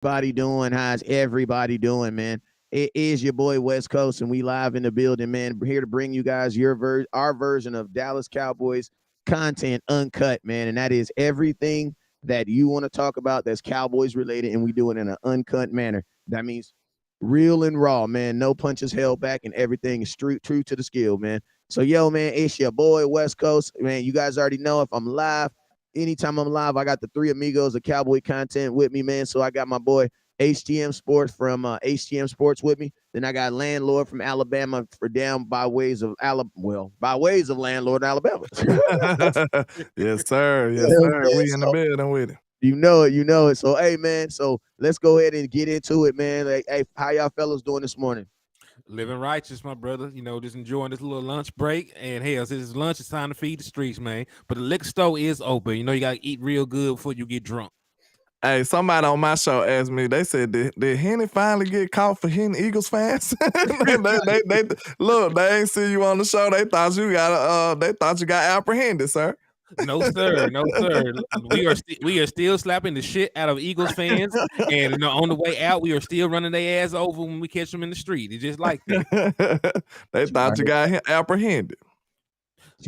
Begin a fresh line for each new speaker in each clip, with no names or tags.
Everybody doing? How's everybody doing, man? It is your boy West Coast, and we live in the building, man. We're here to bring you guys our version of Dallas Cowboys content, uncut, man, and that is everything that you want to talk about that's Cowboys related, and we do it in an uncut manner. That means real and raw, man. No punches held back, and everything is true to the skill, man. So, yo, man, it's your boy West Coast, man. You guys already know if I'm live. Anytime I'm live, I got the three amigos of Cowboy content with me, man. So I got my boy HTM Sports from HTM Sports with me. Then I got Landlord from Alabama for down by ways of by ways of Landlord in Alabama.
Yes, sir. Yes,
Yeah,
sir.
man.
We in the
So
building with it.
you know it, you know it. So hey, man. So let's go ahead and get into it, man. Like, hey, how y'all fellas doing this morning?
Living righteous, my brother. Just enjoying this little lunch break. And hell, since it's lunch, it's time to feed the streets, man. But the liquor store is open. You gotta eat real good before you get drunk.
Hey, somebody on my show asked me, they said, did Henny finally get caught for hitting Eagles fans? they look, they ain't see you on the show. They thought you got apprehended, sir.
No, sir. No, sir. We are still slapping the shit out of Eagles fans. And on the way out, we are still running their ass over when we catch them in the street. It's just like that.
They thought you got apprehended.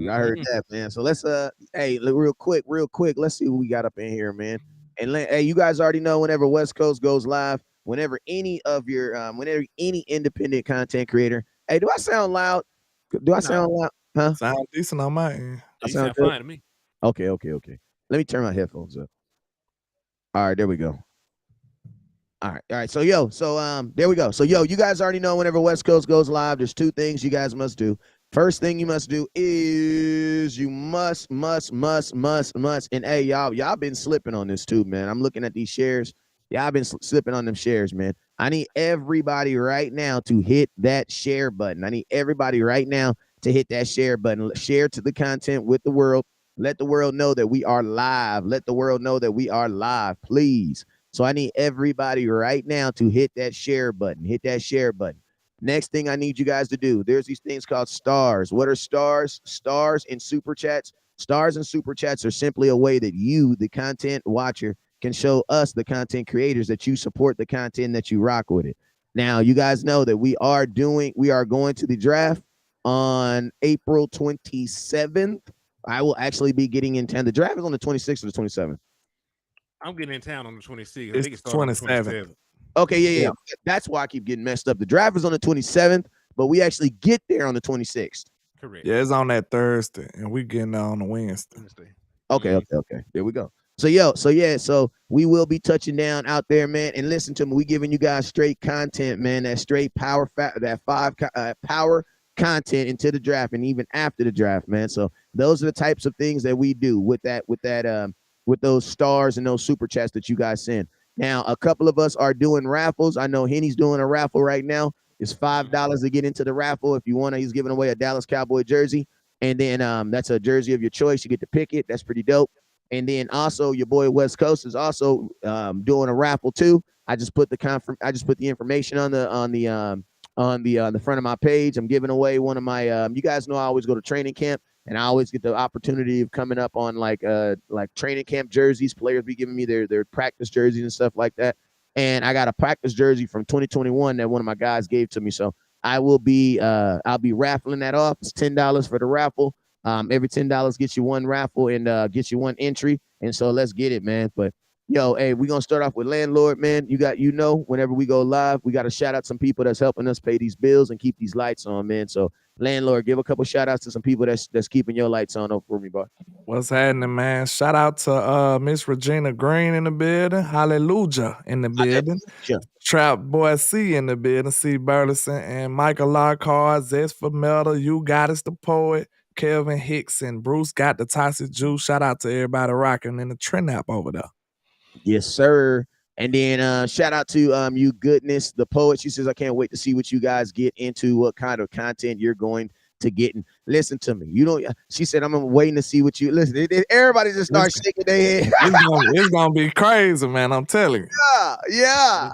I heard that, man. So let's hey, real quick, let's see who we got up in here, man. And hey, you guys already know whenever West Coast goes live, whenever any of your whenever any independent content creator. Hey, do I sound loud? Do I sound loud? Huh?
Sound decent on my end.
You sound fine to me.
Okay. Let me turn my headphones up. All right, there we go. All right. So there we go. So you guys already know whenever West Coast goes live, there's two things you guys must do. First thing you must do is you must, and hey, y'all been slipping on this too, man. I'm looking at these shares. Y'all been slipping on them shares, man. I need everybody right now to hit that share button. I need everybody right now to hit that share button. Share to the content with the world. Let the world know that we are live. Let the world know that we are live, please. So I need everybody right now to hit that share button. Hit that share button. Next thing I need you guys to do, there's these things called stars. What are stars? Stars and super chats. Stars and super chats are simply a way that you, the content watcher, can show us, the content creators, that you support the content, that you rock with it. Now, you guys know that we are going to the draft on April 27th. I will actually be getting in town. The draft is on the 26th or the 27th.
I'm getting in town on the 26th.
It's 27th.
Okay, yeah. That's why I keep getting messed up. The draft is on the 27th, but we actually get there on the 26th.
Correct.
Yeah, it's on that Thursday, and we getting there on the Wednesday.
Okay. There we go. So we will be touching down out there, man. And listen to me, we giving you guys straight content, man. That straight power power content into the draft and even after the draft, man. So those are the types of things that we do with those stars and those super chats that you guys send. Now, a couple of us are doing raffles. I know Henny's doing a raffle right now. It's $5 to get into the raffle. If you want to, he's giving away a Dallas Cowboy jersey. And then that's a jersey of your choice. You get to pick it. That's pretty dope. And then also your boy West Coast is also doing a raffle too. I just put the information on the front of my page. I'm giving away one of my you guys know I always go to training camp. And I always get the opportunity of coming up on like training camp jerseys. Players be giving me their practice jerseys and stuff like that. And I got a practice jersey from 2021 that one of my guys gave to me. So I'll be raffling that off. It's $10 for the raffle. Every $10 gets you one raffle and gets you one entry. And so let's get it, man. But hey, we're gonna start off with Landlord, man. Whenever we go live, we got to shout out some people that's helping us pay these bills and keep these lights on, man. So Landlord, give a couple shout outs to some people that's keeping your lights on for me, boy.
What's happening, man? Shout out to Miss Regina Green in the building. Hallelujah in the building. Trap Boy C in the building. C. Burleson and Michael Lockhart, Zest for Metal, You Got Us the Poet, Kelvin Hicks, and Bruce got the Toxic Juice. Shout out to everybody rocking in the trend app over there.
Yes, sir. And then shout out to You Goodness, the poet. She says, I can't wait to see what you guys get into, what kind of content you're going to get. And listen to me. She said, I'm waiting to see what you listen. Everybody just starts shaking their head.
It's gonna be crazy, man. I'm telling you.
Yeah.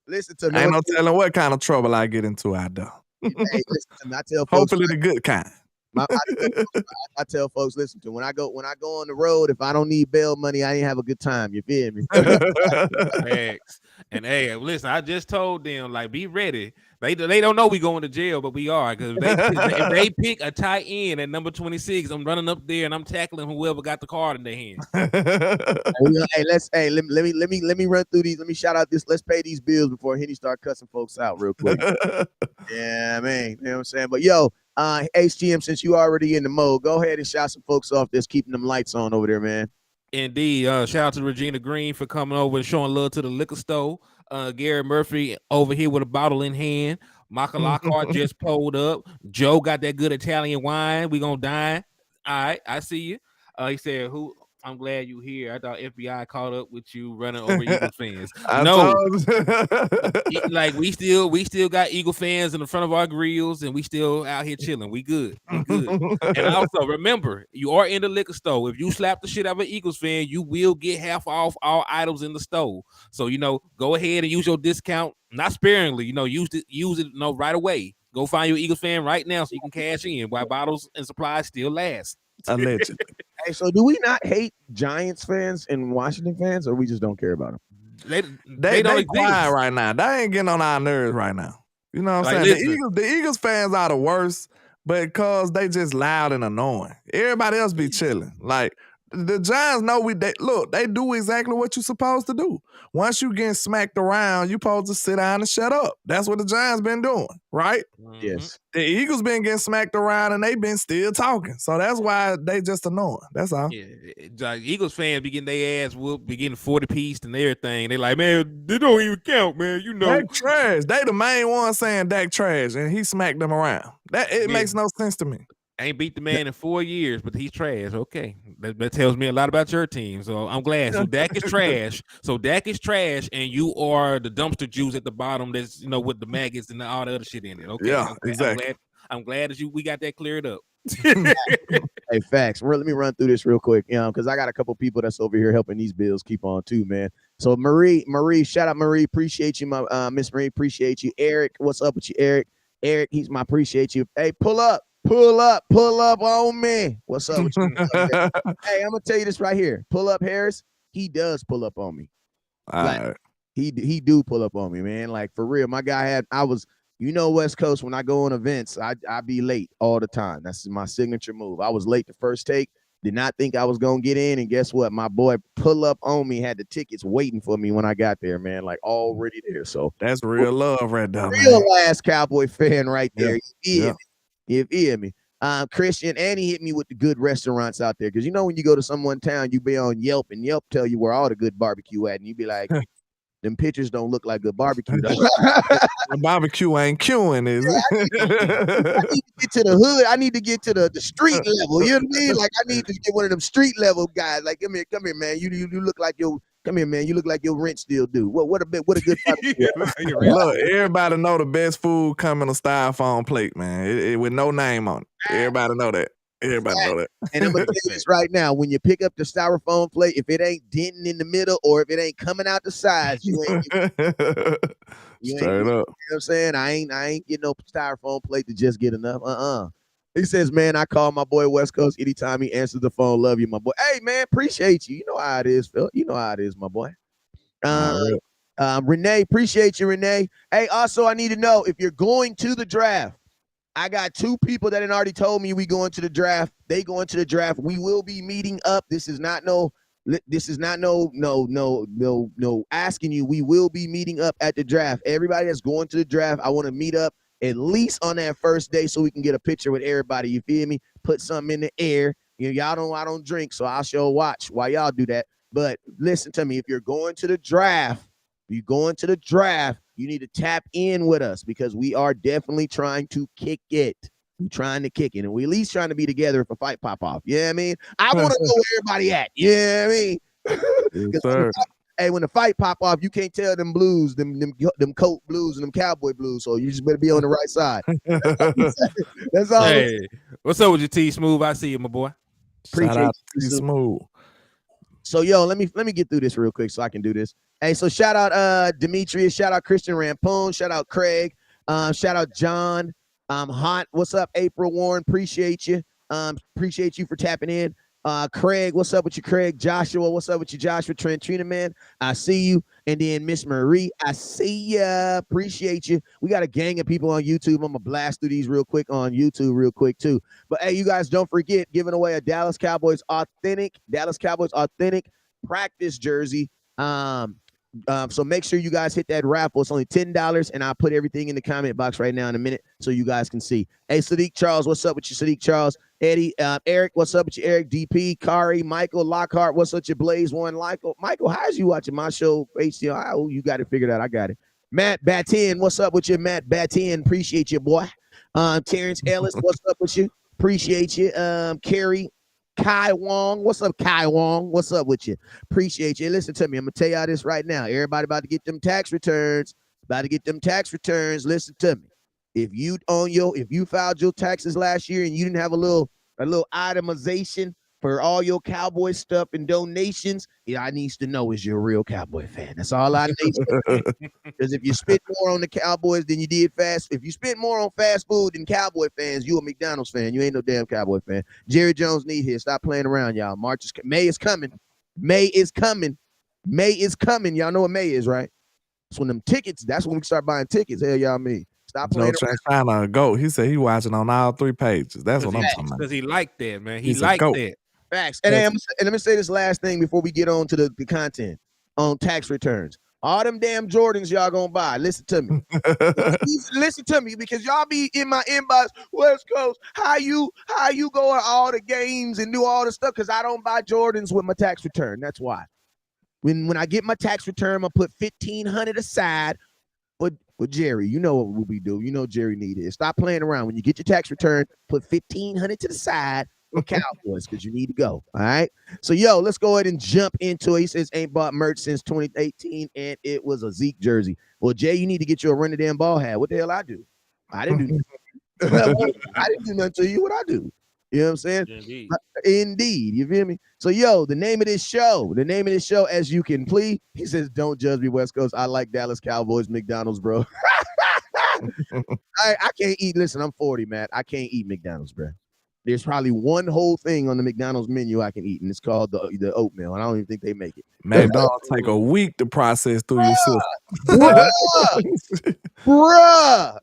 Listen to me.
Ain't no telling what kind of trouble I get into out there.
Hey, listen to me. I tell folks,
hopefully the good kind.
I tell folks, listen to when I go on the road, if I don't need bail money, I ain't have a good time. You feel me?
Facts. And hey, listen, I just told them like, be ready. They don't know we going to jail, but we are because if they pick a tight end at number 26, I'm running up there and I'm tackling whoever got the card in their hand.
Let me run through these. Let me shout out this. Let's pay these bills before Henny start cussing folks out real quick. Yeah, man, you know what I'm saying. But yo, HGM, since you already in the mode, go ahead and shout some folks off that's keeping them lights on over there, man.
Indeed. Shout out to Regina Green for coming over and showing love to the liquor store. Gary Murphy over here with a bottle in hand. Michael Lockhart just pulled up. Joe got that good Italian wine. We gonna dine. All right, I see you. He said, "Who? I'm glad you here. I thought FBI caught up with you running over Eagles fans." No, like we still got Eagle fans in the front of our grills, and we still out here chilling. We good. We good. And also remember, you are in the liquor store. If you slap the shit out of an Eagles fan, you will get half off all items in the store. So go ahead and use your discount, not sparingly. Use it right away. Go find your Eagles fan right now so you can cash in while bottles and supplies still last.
Allegedly.
Hey, so do we not hate Giants fans and Washington fans, or we just don't care about them?
They don't quiet right now. They ain't getting on our nerves right now. You know what I'm saying? The Eagles fans are the worst because they just loud and annoying. Everybody else be chilling. Like the Giants know they do exactly what you're supposed to do. Once you get smacked around, you're supposed to sit down and shut up. That's what the Giants been doing, right?
Yes.
The Eagles been getting smacked around and they been still talking. So that's why they just annoying. That's all.
Yeah, Eagles fans be getting their ass whooped, be getting 40 piece and everything. They like, man, they don't even count, man.
Dak trash. They the main one saying Dak trash, and he smacked them around. It makes no sense to me.
Ain't beat the man in 4 years, but he's trash. Okay, that tells me a lot about your team. So I'm glad. So Dak is trash. And you are the dumpster juice at the bottom. That's with the maggots and all the other shit in it. Okay,
yeah, exactly.
I'm glad that we got that cleared up.
Hey, facts. Let me run through this real quick, because I got a couple people that's over here helping these bills keep on too, man. So Marie, shout out Marie. Appreciate you, my Miss Marie. Appreciate you, Eric. What's up with you, Eric? Eric, appreciate you. Hey, pull up on me. What's up with you? Hey, I'm gonna tell you this right here. Pull up Harris. He does pull up on me. Like, he do pull up on me, man. Like for real. My guy West Coast, when I go on events, I be late all the time. That's my signature move. I was late the first take. Did not think I was gonna get in, and guess what? My boy pull up on me, had the tickets waiting for me when I got there, man. Like already there. So
that's real love right there.
Real ass Cowboy fan right there. Yeah. You feel me? Christian, and he hit me with the good restaurants out there. Because when you go to someone town, you be on Yelp, and Yelp tell you where all the good barbecue at, and you be like, them pictures don't look like good barbecue.
The barbecue ain't queuing, is it?
I need to get to the hood. I need to get to the street level. You know what I mean? Like I need to get one of them street level guys. Like, come here, man. You look like come here, man. You look like your rent still due. What a good barbecue.
Look, everybody know the best food come in a styrofoam plate, man. It with no name on it. Everybody know that. Everybody know that.
And I'm gonna tell you this right now: when you pick up the styrofoam plate, if it ain't denting in the middle or if it ain't coming out the sides, you ain't.
Straight up.
You know what I'm saying? I ain't getting no styrofoam plate to just get enough. He says, man, I call my boy West Coast anytime he answers the phone. Love you, my boy. Hey, man, appreciate you. You know how it is, Phil. You know how it is, my boy. Renee, appreciate you, Renee. Hey, also, I need to know if you're going to the draft. I got 2 people that had already told me we going to the draft. They going to the draft. We will be meeting up. This is not no asking you. We will be meeting up at the draft. Everybody that's going to the draft, I want to meet up at least on that first day so we can get a picture with everybody. You feel me? Put something in the air. I don't drink, so I'll show watch while y'all do that. But listen to me. If you're going to the draft, you need to tap in with us because we are definitely trying to kick it. We're trying to kick it, and we at least trying to be together if a fight pop off. Yeah, I mean, I want to know where everybody at. Yeah, I mean, hey, when the fight pop off, you can't tell them blues, them coat blues and them cowboy blues. So you just better be on the right side. That's all.
Hey, what's up with your T Smooth? I see you, my boy.
Appreciate
you, Smooth.
So yo, let me get through this real quick so I can do this. Hey, so shout out Demetrius, shout out Christian Rampoon, shout out Craig, shout out John, Hot, what's up? April Warren, appreciate you. Appreciate you for tapping in. Craig, what's up with you, Craig? Joshua, what's up with you, Joshua? Trina, man, I see you. And then Miss Marie, I see ya. Appreciate you. We got a gang of people on YouTube. I'm gonna blast through these real quick on YouTube, real quick too. But hey, you guys, don't forget giving away a Dallas Cowboys authentic practice jersey. So make sure you guys hit that raffle. It's only $10, and I'll put everything in the comment box right now in a minute so you guys can see. Hey, Sadiq Charles, what's up with you, Sadiq Charles? Eddie, Eric, what's up with you, Eric? DP, Kari, Michael, Lockhart, what's up with your Blaze One? Michael, how's you watching my show? HCR, oh, you got it figured out. I got it. Matt Batin, what's up with you, Matt Batin? Appreciate you, boy. Terrence Ellis, what's up with you? Appreciate you. Carrie. Kai Wong, what's up, Kai Wong? What's up with you? Appreciate you. Listen to me. I'm gonna tell y'all this right now. Everybody about to get them tax returns. Listen to me. If you filed your taxes last year and you didn't have a little itemization for all your Cowboy stuff and donations, I needs to know is you're a real Cowboy fan. That's all I need. Because if you spent more on the Cowboys than you did if you spent more on fast food than Cowboy fans, you a McDonald's fan. You ain't no damn Cowboy fan. Jerry Jones need here. Stop playing around, y'all. May is coming. May is coming. Y'all know what May is, right? That's when that's when we start buying tickets. Hell, y'all mean. Stop playing
around. Trying to go. He said he watching on all 3 pages. That's what I'm talking about.
Because he liked that, man. He liked that.
Facts. And let me say this last thing before we get on to the content on tax returns. All them damn Jordans y'all gonna buy. Listen to me. Listen to me, because y'all be in my inbox. West Coast, how you go to all the games and do all the stuff? Because I don't buy Jordans with my tax return. That's why. When I get my tax return, I'll put $1,500 aside. But Jerry, you know what we do. You know Jerry need it. Stop playing around. When you get your tax return, put $1,500 to the side for Cowboys, because you need to go. All right. So let's go ahead and jump into it. He says ain't bought merch since 2018, and it was a Zeke jersey. Well, Jay, you need to get you a run the damn ball hat. What the hell I do? I didn't do nothing. I didn't do nothing to you. What I do? You know what I'm saying? Indeed. You feel me? So, the name of this show, as you can plead, he says, don't judge me, West Coast. I like Dallas Cowboys, McDonald's, bro. I can't eat. Listen, I'm 40, Matt. I can't eat McDonald's, bro. There's probably one whole thing on the McDonald's menu I can eat, and it's called the oatmeal. And I don't even think they make it.
McDonald's take a week to process through your system.
Bruh.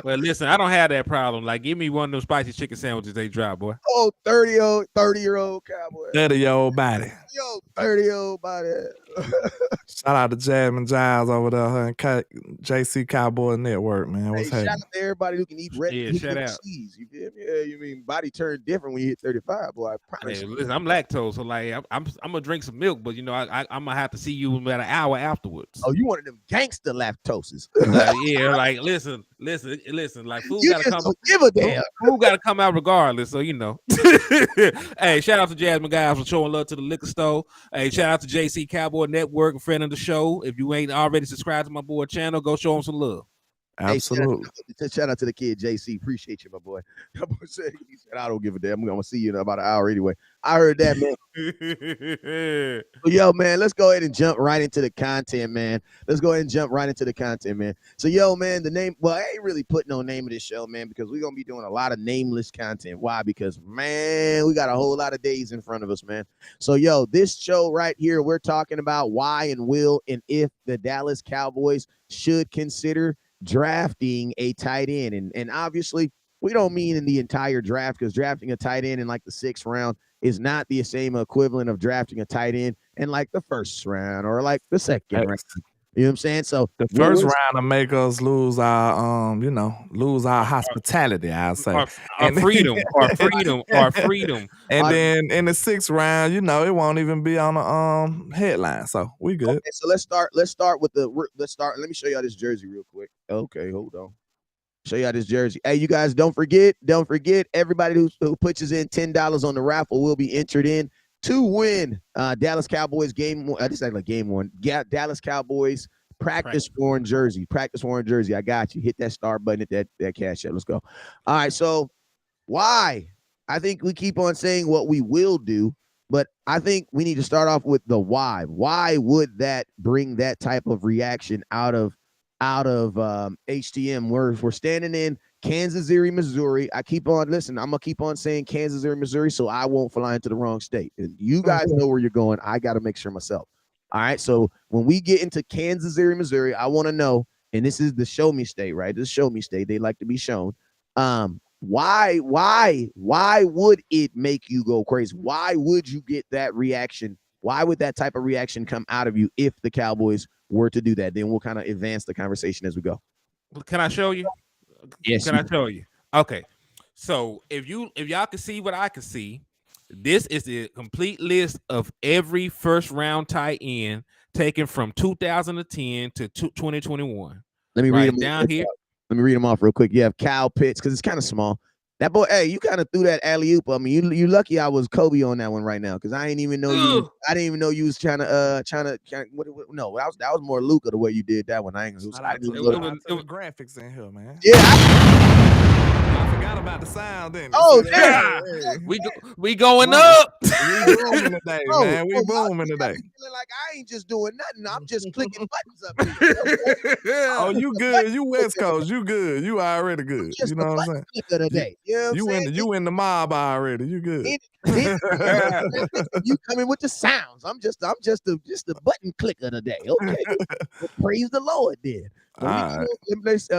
Well, listen, I don't have that problem. Like, give me one of those spicy chicken sandwiches they drop, boy.
Oh, 30-year-old Cowboy.
30-year-old body.
30-year-old body.
Shout out to Jasmine Giles over there and JC Cowboy Network, man. What's happening?
Shout out to everybody who can eat red.
Yeah, shout out.
Cheese. You feel me? Yeah, you mean body turn different when you hit 35, boy. I promise you.
Listen, I'm lactose, so like I'm gonna drink some milk, but I'm gonna have to see you in about an hour afterwards.
Oh, you one of them gangster lactoses?
Yeah, like listen. Like food
gotta come. Give a damn.
Food gotta come out regardless. So Hey, shout out to Jasmine guys for showing love to the liquor store. Hey, shout out to JC Cowboy Network, a friend of the show. If you ain't already subscribed to my boy channel, go show him some love.
Absolutely.
Hey, shout out to the kid JC. Appreciate you, my boy. That boy said, he said, I don't give a damn. I'm gonna see you in about an hour anyway. I heard that, man. So, man, let's go ahead and jump right into the content, man. So, man, the name. Well, I ain't really putting no name of this show, man, because we're gonna be doing a lot of nameless content. Why? Because, man, we got a whole lot of days in front of us, man. So, this show right here, we're talking about why and will and if the Dallas Cowboys should consider drafting a tight end. And obviously we don't mean in the entire draft, because drafting a tight end in like the 6th round is not the same equivalent of drafting a tight end in like the 1st round or like the 2nd round. You know what I'm saying? So
the first round to make us lose our hospitality, I'll say.
Our freedom.
And then in the 6th round, it won't even be on the headline. So we good.
Okay, so let's start with let me show y'all this jersey real quick. Okay, hold on. Show y'all this jersey. Hey, you guys, don't forget, everybody who pitches in $10 on the raffle will be entered in to win Dallas Cowboys game one. This is like game one. Dallas Cowboys practice worn jersey. I got you. Hit that start button at that cash app. Let's go. All right. So why? I think we keep on saying what we will do, but I think we need to start off with the why. Why would that bring that type of reaction out of HTM? We're standing in Kansas City, Missouri. I'm gonna keep on saying Kansas City, Missouri, so I won't fly into the wrong state. And you guys know where you're going. I got to make sure myself. All right. So when we get into Kansas City, Missouri, I want to know, and this is the show me state, right? This show me state. They like to be shown. Why would it make you go crazy? Why would you get that reaction? Why would that type of reaction come out of you if the Cowboys were to do that? Then we'll kind of advance the conversation as we go.
Can I show you?
Yes.
Can I show you? Okay. So if y'all can see what I can see, this is the complete list of every first round tight end taken from 2010 to 2021.
Let me
right
read them
down here.
Let me read them off real quick. You have Kyle Pitts because it's kind of small. That boy, hey, you kind of threw that alley oop. I mean, you lucky I was Kobe on that one right now because I didn't even know you. I didn't even know you was trying to. No, that was more Luka the way you did that one. I didn't. I didn't
it was graphics in here, man.
Yeah.
I forgot about the sound, didn't it?
Oh yeah,
we going up.
We booming today, man. We booming today.
Like I ain't just doing nothing. I'm just clicking buttons up here.
Oh, you good? You West Coast? You good? You already good? You know what I'm saying?
Today.
You in the mob already? You good?
You coming with the sounds? I'm just the button clicker today. Okay, well, praise the Lord, then.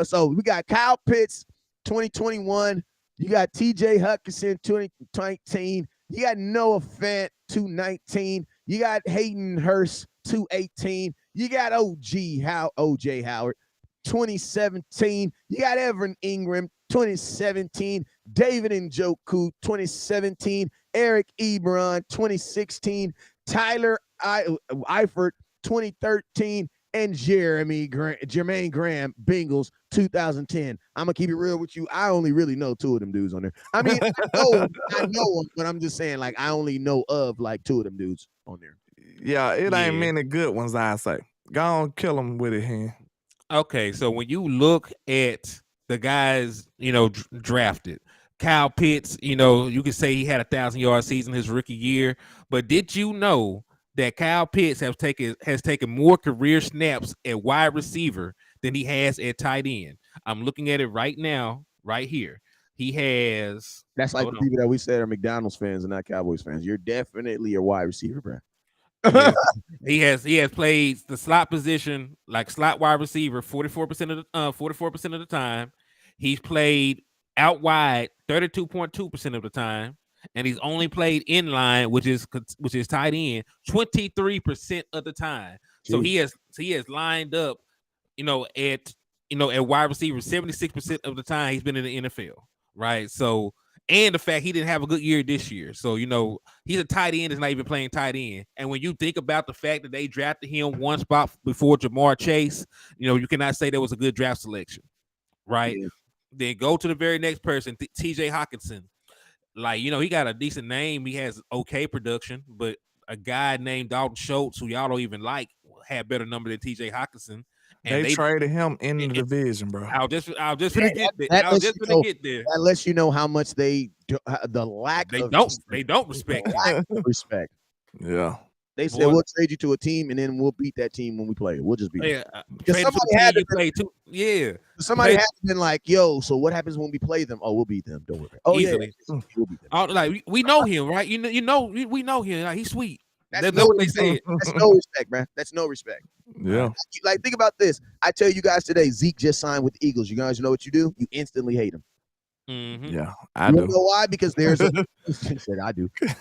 So we got Kyle Pitts, 2021. You got TJ Hutchinson, 2019. You got Noah Fant, 219. You got Hayden Hurst, 218. You got OJ Howard, 2017. You got Evan Ingram, 2017. David Njoku, 2017. Eric Ebron, 2016. Tyler Eifert, 2013. And Jermaine Graham, Bengals, 2010. I'm gonna keep it real with you. I only really know two of them dudes on there. I mean, I know them, but I'm just saying, like, I only know of like two of them dudes on there.
Yeah, it ain't many good ones, I say. Go on, kill them with it here.
Okay, so when you look at the guys, drafted, Kyle Pitts, you could say he had a 1,000-yard season his rookie year, but did you know that Kyle Pitts has taken more career snaps at wide receiver than he has at tight end? I'm looking at it right now, right here. He has.
That's like the people that we said are McDonald's fans and not Cowboys fans. You're definitely a wide receiver, bro.
Yeah. He has played the slot position, like slot wide receiver, 44% of the time. He's played out wide 32.2% of the time. And he's only played in line, which is tight end, 23% of the time. Jeez. So he has lined up, at wide receiver 76% of the time he's been in the NFL, right? So, and the fact he didn't have a good year this year, so he's a tight end, is not even playing tight end. And when you think about the fact that they drafted him one spot before Jamar Chase, you cannot say that was a good draft selection, right? Yeah. Then go to the very next person, TJ Hawkinson. Like, he got a decent name. He has okay production, but a guy named Dalton Schultz, who y'all don't even like, had better number than TJ Hawkinson.
And they traded him in the division, bro.
I'll just gonna get there.
That lets you know how much they don't respect. Respect.
Yeah.
They said we'll trade you to a team and then we'll beat that team when we play. We'll just beat them. Because somebody had to play too.
Yeah.
Somebody had to been like, yo, so what happens when we play them? Oh, we'll beat them. Don't worry. Oh, easily. Yeah. We'll beat them.
Like we know him, right? We know him. Like, he's sweet. That's what they said.
That's no respect, man. That's no respect.
Yeah.
Like, think about this. I tell you guys today, Zeke just signed with the Eagles. You guys know what you do? You instantly hate him.
Mm-hmm.
Yeah, I do.
You know why? Because there's I do. As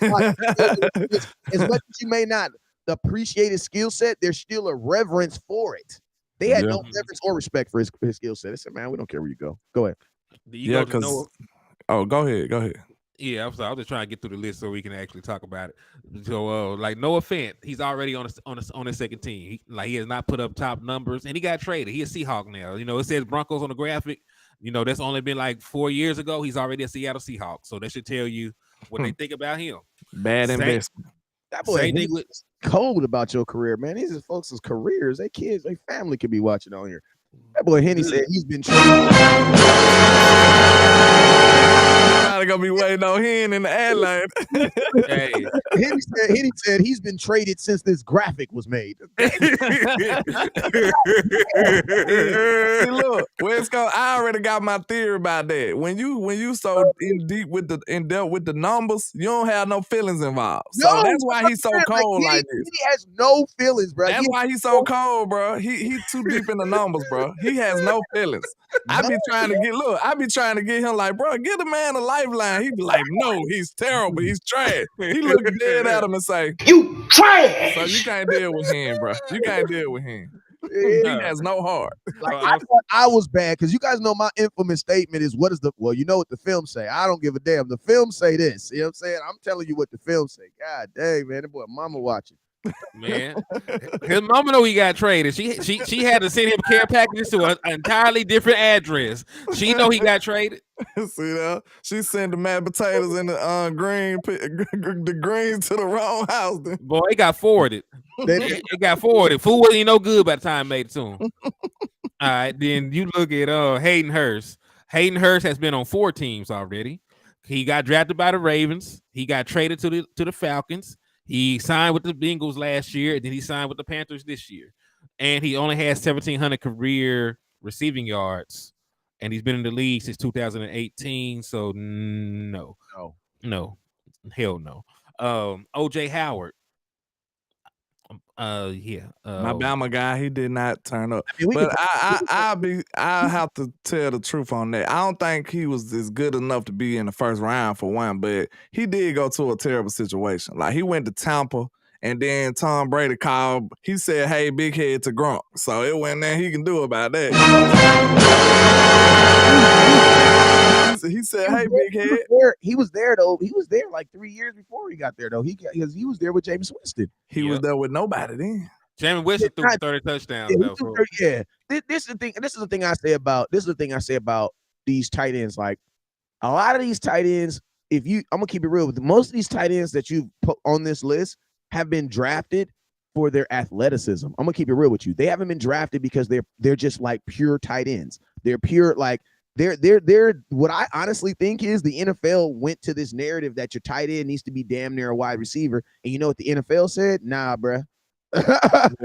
much as you may not appreciate his skill set, there's still a reverence for it. They had no reverence or respect for his skill set. They said, man, we don't care where you go. Go ahead.
Go ahead.
Yeah, I'm sorry. I'm just trying to get through the list so we can actually talk about it. So, like, Noah Fant, he's already on his second team. He has not put up top numbers, and he got traded. He's a Seahawk now. It says Broncos on the graphic. That's only been like 4 years ago. He's already a Seattle Seahawk. So that should tell you what they think about him.
Bad investment.
That boy is cold about your career, man. These are folks' careers. They kids, they family could be watching on here. That boy Henny said he's been traded.
Everybody gonna be waiting on him in the ad lane.
Hey.
Henny said he's been traded since this graphic was made.
See, look, Wesco, I already got my theory about that. When you so in depth with the numbers, you don't have no feelings involved. So that's why he's so cold like this.
He has no feelings, bro.
That's why he's so cold, bro. He too deep in the numbers, bro. He has no feelings. I be trying to get him like, bro, get the man a lifeline. He be like, no, he's terrible. He's trash. He look dead at him and say, you trash. So you can't deal with him, bro. You can't deal with him. He has no heart.
Like I thought I was bad because you guys know my infamous statement is you know what the film say. I don't give a damn. The film say this. You know what I'm saying? I'm telling you what the film say. God dang, man, that boy mama watching.
Man, his mama know he got traded. She had to send him care packages to an entirely different address. She know he got traded.
See that? She sent the mashed potatoes and the greens to the wrong house. Then.
Boy, it got forwarded. It got forwarded. Food wasn't even no good by the time made it to him. All right, then you look at Hayden Hurst. Hayden Hurst has been on 4 teams already. He got drafted by the Ravens. He got traded to the Falcons. He signed with the Bengals last year, and then he signed with the Panthers this year. And he only has 1,700 career receiving yards, and he's been in the league since 2018. So no, hell no. OJ Howard.
My Bama guy, he did not turn up. I mean, but I have to tell the truth on that. I don't think he was as good enough to be in the first round for one, but he did go to a terrible situation. Like he went to Tampa, and then Tom Brady called. He said, "Hey, big head to Gronk," so it wasn't nothing he can do about that. He said, "Hey, big head."
He was there though. He was there like 3 years before he got there though. He was there with Jameis Winston.
He was there with nobody then.
Jameis Winston threw 30 touchdowns.
Yeah. This is the thing. This is the thing I say about these tight ends. Like a lot of these tight ends, I'm gonna keep it real with most of these tight ends that you've put on this list have been drafted for their athleticism. I'm gonna keep it real with you. They haven't been drafted because they're just like pure tight ends. They're pure like. They're what I honestly think is the NFL went to this narrative that your tight end needs to be damn near a wide receiver. And you know what the NFL said? Nah, bruh.
That's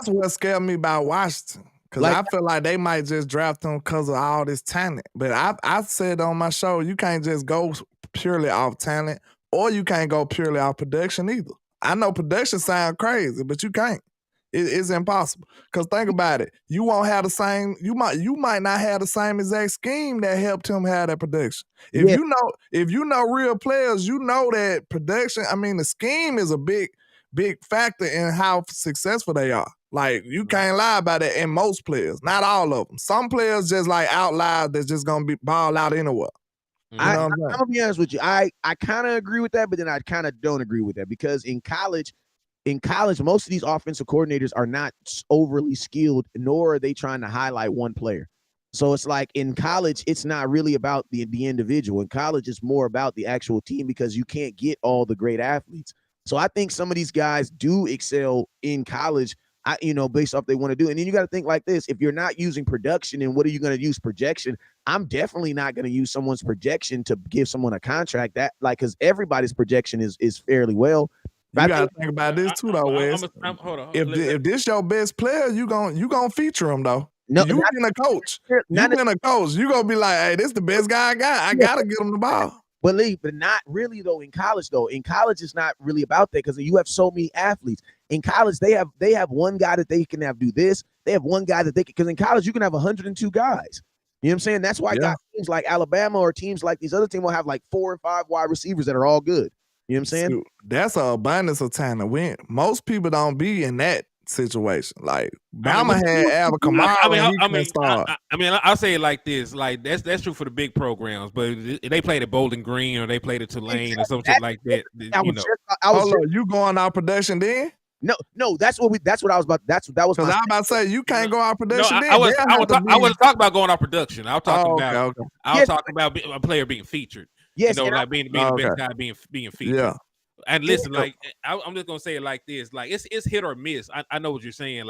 what scared me about Washington. Because I feel like they might just draft him because of all this talent. But I said on my show, you can't just go purely off talent or you can't go purely off production either. I know production sound crazy, but you can't. It's impossible. Because think about it. You won't have the same, you might not have the same exact scheme that helped him have that production. If you know real players, you know that production, I mean, the scheme is a big factor in how successful they are. Like, you can't lie about that in most players. Not all of them. Some players just like outliers that's just gonna be ball out anywhere.
I'm gonna be honest with you. I kind of agree with that, but then I kind of don't agree with that because in college, most of these offensive coordinators are not overly skilled, nor are they trying to highlight one player. So it's like in college, it's not really about the individual. In college, it's more about the actual team because you can't get all the great athletes. So I think some of these guys do excel in college, based off what they want to do. And then you got to think like this. If you're not using production, and what are you going to use projection? I'm definitely not going to use someone's projection to give someone a contract because everybody's projection is fairly well.
You gotta think about this too, though, Wes. Hold on. If this your best player, you gonna feature him though. No, you been a coach. You been a coach. You gonna be like, hey, this the best guy I got. I gotta get him the ball.
But not really though. In college, it's not really about that because you have so many athletes. In college, they have one guy that they can have do this. They have one guy that they can, because in college you can have 102 guys. You know what I'm saying? That's why teams like Alabama or teams like these other teams will have like 4 and 5 wide receivers that are all good. You know what I'm saying?
Dude, that's an abundance of time to win. Most people don't be in that situation. Like Bama had Alvin Kamara.
I'll say it like this: like that's true for the big programs, but they played at Bowling Green or they played at Tulane or something like that.
You going out production then?
No, that's what I was about. That was
because I was about to say you can't go out production.
I wasn't talking about going out production. I was talking about a player being featured.
Yes,
like being the best guy being featured. Yeah. And listen, I'm just gonna say it like this: like it's hit or miss. I know what you're saying.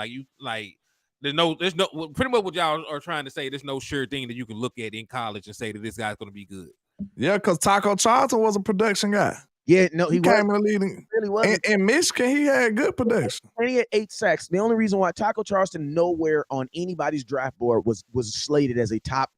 There's no pretty much what y'all are trying to say. There's no sure thing that you can look at in college and say that this guy's gonna be good.
Yeah, because Taco Charlton was a production guy.
Yeah, no,
he came in the league.
Really wasn't.
In Michigan, he had good production.
And he had 8 sacks. The only reason why Taco Charleston nowhere on anybody's draft board was slated as a top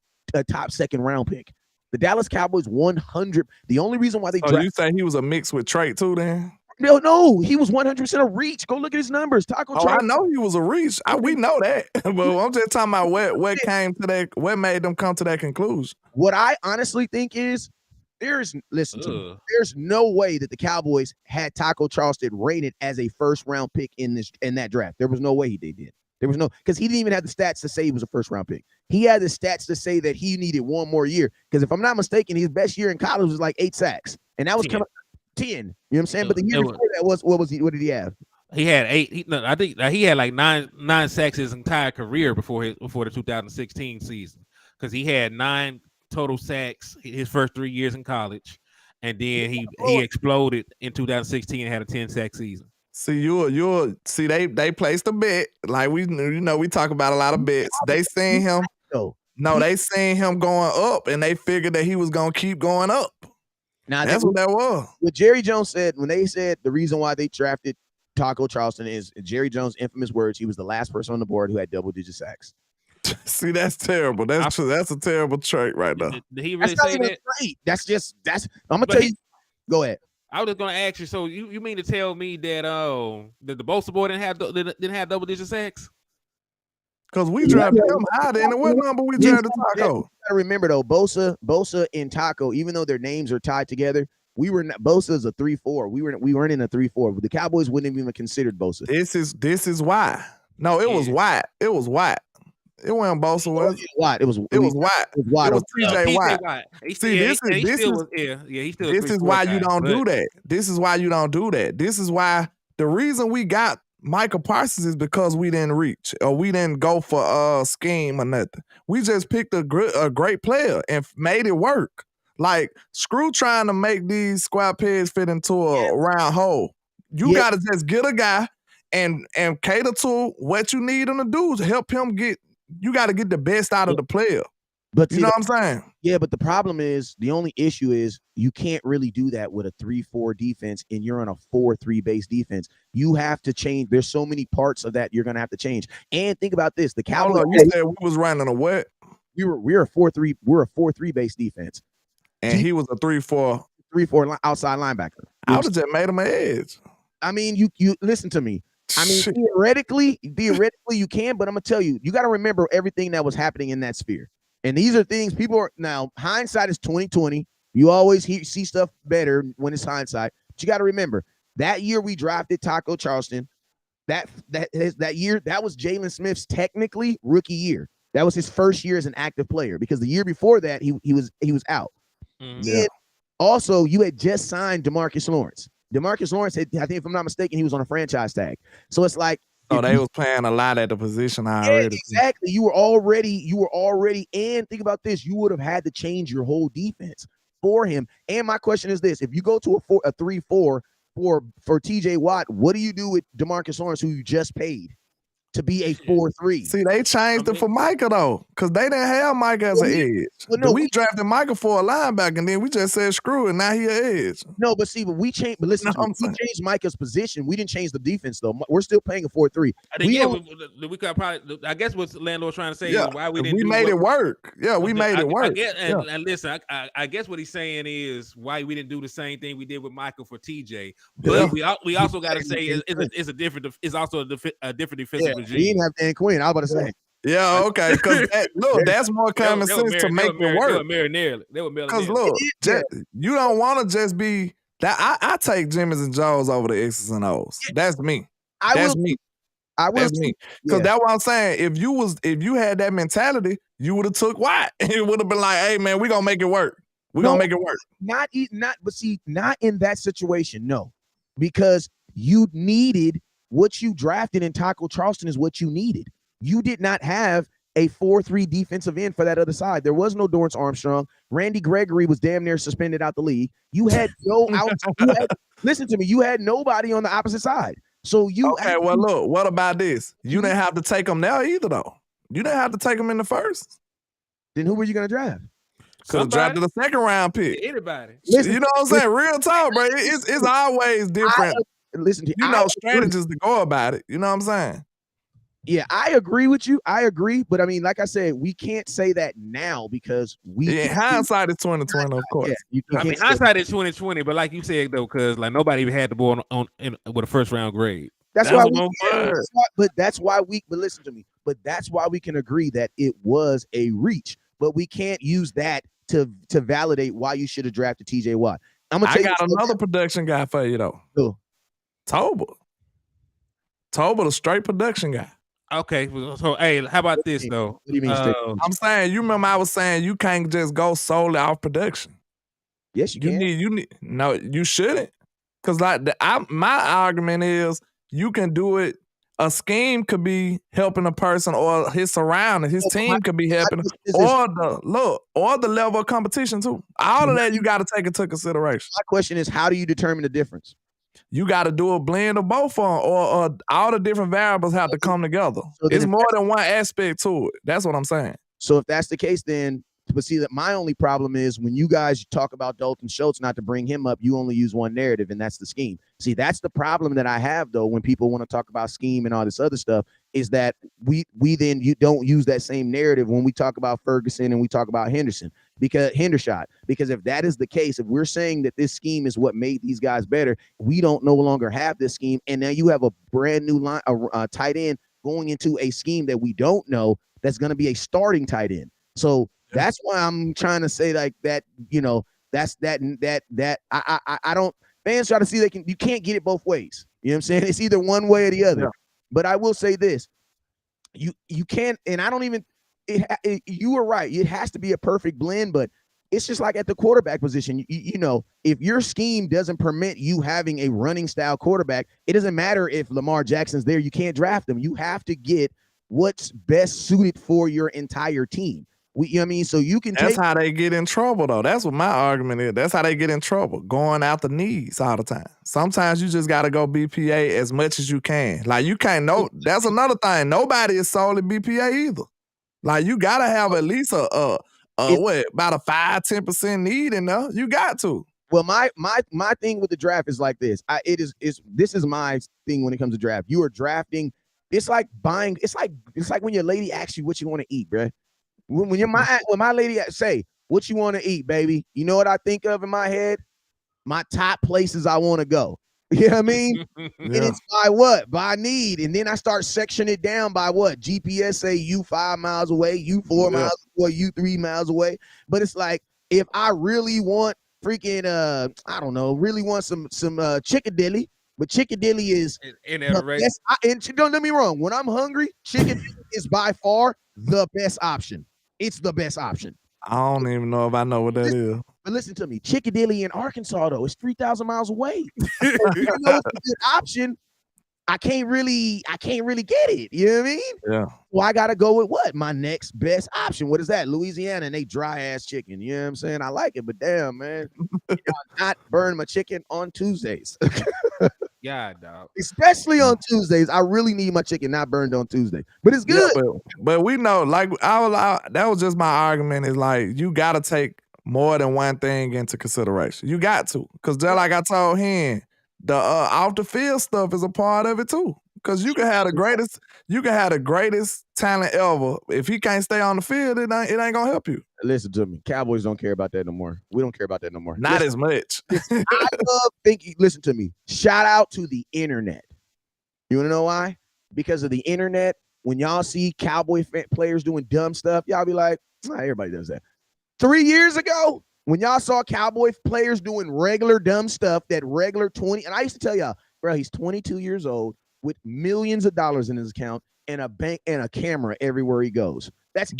second round pick. The Dallas Cowboys 100. The only reason why they
drafted. You say he was a mix with Trait too, then?
No, he was 100% a reach. Go look at his numbers. Taco Charlton.
I know he was a reach. We know that. But I'm just talking about what came to that, what made them come to that conclusion.
What I honestly think is there's no way that the Cowboys had Taco Charleston rated as a first round pick in that draft. There was no way they did. There was no, because he didn't even have the stats to say he was a first round pick. He had the stats to say that he needed one more year. Because if I'm not mistaken, his best year in college was like 8 sacks. And that was kind of 10. You know what I'm saying? But the year before that was what did he have?
He had 8. I think he had like nine sacks his entire career before the 2016 season. Because he had 9 total sacks his first 3 years in college, and then he exploded in 2016 and had a 10-sack season.
See, see they placed a bet. Like we talk about a lot of bets. They seen him. They seen him going up, and they figured that he was gonna keep going up. Now that's what that was.
What Jerry Jones said when they said the reason why they drafted Taco Charleston is Jerry Jones' infamous words. He was the last person on the board who had double-digit sacks.
See, that's terrible. That's a terrible trait right now.
Did he really say that?
That's. I'm gonna tell you. Go ahead.
I was just gonna ask you. So you mean to tell me that that the Bosa boy didn't have double-digit sacks?
Because we drafted him high. Then what number we drafted Taco?
You gotta remember though, Bosa and Taco, even though their names are tied together, Bosa is a 3-4. We weren't in a 3-4. The Cowboys wouldn't have even considered Bosa.
This is why. No, it was White. It was White. It wasn't Bosa, was it?
White. It was White.
It was TJ Watt. See, this is why you don't do that. This is why you don't do that. This is why the reason we got Micah Parsons is because we didn't reach or we didn't go for a scheme or nothing. We just picked a great player and made it work. Like, screw trying to make these square pegs fit into a round hole. You got to just get a guy and cater to what you need him to do to help him get. You got to get the best out of the player. But you know what I'm saying?
Yeah, but the problem is, the only issue is you can't really do that with a 3-4 defense and you're on a 4-3 base defense. You have to change. There's so many parts of that you're going to have to change. And think about this. The Cowboys.
You said we was running a what?
We're a 4-3. We're a 4-3 base defense.
And he was a 3-4.
3-4 outside linebacker.
I would have just made him an edge.
I mean, you listen to me. I mean, theoretically you can, but I'm gonna tell you, you got to remember everything that was happening in that sphere. And these are things people are now. Hindsight is 20/20. You always see stuff better when it's hindsight. But you got to remember that year we drafted Taco Charleston. That year that was Jalen Smith's technically rookie year. That was his first year as an active player because the year before that he was out. And also, you had just signed DeMarcus Lawrence. DeMarcus Lawrence had, I think if I'm not mistaken, he was on a franchise tag. So it's like,
they was playing a lot at the position already.
Exactly. You were already, and think about this, you would have had to change your whole defense for him. And my question is this: if you go to a 3-4 for TJ Watt, what do you do with DeMarcus Lawrence, who you just paid to be a 4-3?
See, they changed it for Micah though, because they didn't have Micah as an edge. We drafted Micah for a linebacker, and then we just said screw it. Now he an edge.
No, but see, we changed. But listen, we changed Micah's position. We didn't change the defense though. We're still playing a 4-3.
We could probably. I guess what landlord's trying to say is why we didn't.
We made it work. Yeah, we made it work.
And listen, I guess what he's saying is why we didn't do the same thing we did with Micah for TJ. But we also got to say it's a different. It's also a different defensive regime.
He didn't have Dan Quinn. I was about to say.
Yeah, okay. Because that's more common sense to make it work. Because look, you don't want to just be that. I take Jimmy's and Joe's over the X's and O's. That's me. That's me. Because that's what I'm saying. If you had that mentality, you would have took White. It would have been like, hey man, we're gonna make it work. We're gonna make it work. Not
in that situation, no. Because you needed what you drafted in Taco Charleston is what you needed. You did not have a 4-3 defensive end for that other side. There was no Dorrance Armstrong. Randy Gregory was damn near suspended out the league. You had no out. Listen to me. You had nobody on the opposite side. So you.
Okay, well, look. What about this? You didn't have to take them now either, though. You didn't have to take them in the first.
Then who were you going to draft?
Could have drafted a second round pick.
Anybody.
Listen,
you know what I'm saying? Real talk, bro. It's always different.
Listen to
strategies to go about it. You know what I'm saying?
Yeah, I agree with you. I agree, but I mean, like I said, we can't say that now because
hindsight is 2020, of course.
Yeah,
I mean, hindsight is 2020, but like you said though, because like nobody even had the boy with a first round grade.
That's why but listen to me. But that's why we can agree that it was a reach, but we can't use that to validate why you should have drafted TJ Watt.
I got another production guy for you though.
Who?
Toba, the straight production guy.
Okay, so hey, how about this though?
What do you mean?
I'm saying, you remember I was saying you can't just go solely off production.
Yes, you can.
You need. No, you shouldn't. Because like my argument is you can do it. A scheme could be helping a person, or his surroundings, his team could be helping, or the level of competition too. All of that you got to take into consideration.
My question is, how do you determine the difference?
You got to do a blend of both of them, or all the different variables have to come together. So it's more than one aspect to it. That's what I'm saying.
So if that's the case, then, but see, that my only problem is when you guys talk about Dalton Schultz, not to bring him up, you only use one narrative, and that's the scheme. See, that's the problem that I have, though, when people want to talk about scheme and all this other stuff, is that you don't use that same narrative when we talk about Ferguson and we talk about Hendershot. Because if that is the case, if we're saying that this scheme is what made these guys better, we don't no longer have this scheme, and now you have a brand new line, a tight end going into a scheme that we don't know that's going to be a starting tight end. So that's why I'm trying to say like that, that's I don't, fans try to see you can't get it both ways. You know what I'm saying? It's either one way or the other. Yeah. But I will say this, you can't, and I don't even, you are right. It has to be a perfect blend, but it's just like at the quarterback position, if your scheme doesn't permit you having a running style quarterback, it doesn't matter if Lamar Jackson's there, you can't draft him. You have to get what's best suited for your entire team. You know what I mean? So you can
That's how they get in trouble, though. That's what my argument is. That's how they get in trouble, going out the knees all the time. Sometimes you just got to go BPA as much as you can. Like, you can't know. That's another thing. Nobody is solely BPA either. Like, you got to have at least about a 5-10% need in there. You got to.
Well, my thing with the draft is like this. This is my thing when it comes to draft. You are drafting. It's like buying. It's like when your lady asks you what you want to eat, bro. When my lady say, what you want to eat, baby? You know what I think of in my head? My top places I want to go. You know what I mean? Yeah. And it's by what? By need. And then I start sectioning it down by what? GPS say you 5 miles away, you 4 miles away, you 3 miles away. But it's like, if I really want freaking, I don't know, really want some chickadilly, but chickadilly is the best. And don't get me wrong, when I'm hungry, chickadilly is by far the best option. It's the best option.
I don't even know if I know what that is.
But listen to me, Chickadilly in Arkansas though, it's 3,000 miles away. Even though it's a good option, I can't really get it. You know what I mean?
Yeah.
Well, I gotta go with what? My next best option. What is that? Louisiana, and they dry ass chicken. You know what I'm saying? I like it, but damn, man, not burn my chicken on Tuesdays.
Yeah, dog.
Especially on Tuesdays. I really need my chicken not burned on Tuesday. But it's good.
Yeah, but we know, like, that was just my argument, is like, you gotta take more than one thing into consideration. You got to. Because just like I told him, the off the field stuff is a part of it too. Because you can have the greatest talent ever. If he can't stay on the field, it ain't gonna help you.
Listen to me. Cowboys don't care about that no more. We don't care about that no more.
Not as much.
I love thinking. Listen to me. Shout out to the internet. You want to know why? Because of the internet. When y'all see Cowboy players doing dumb stuff, y'all be like, everybody does that. 3 years ago, when y'all saw Cowboy players doing regular dumb stuff, that regular 20, and I used to tell y'all, bro, he's 22 years old with millions of dollars in his account and a bank and a camera everywhere he goes. That's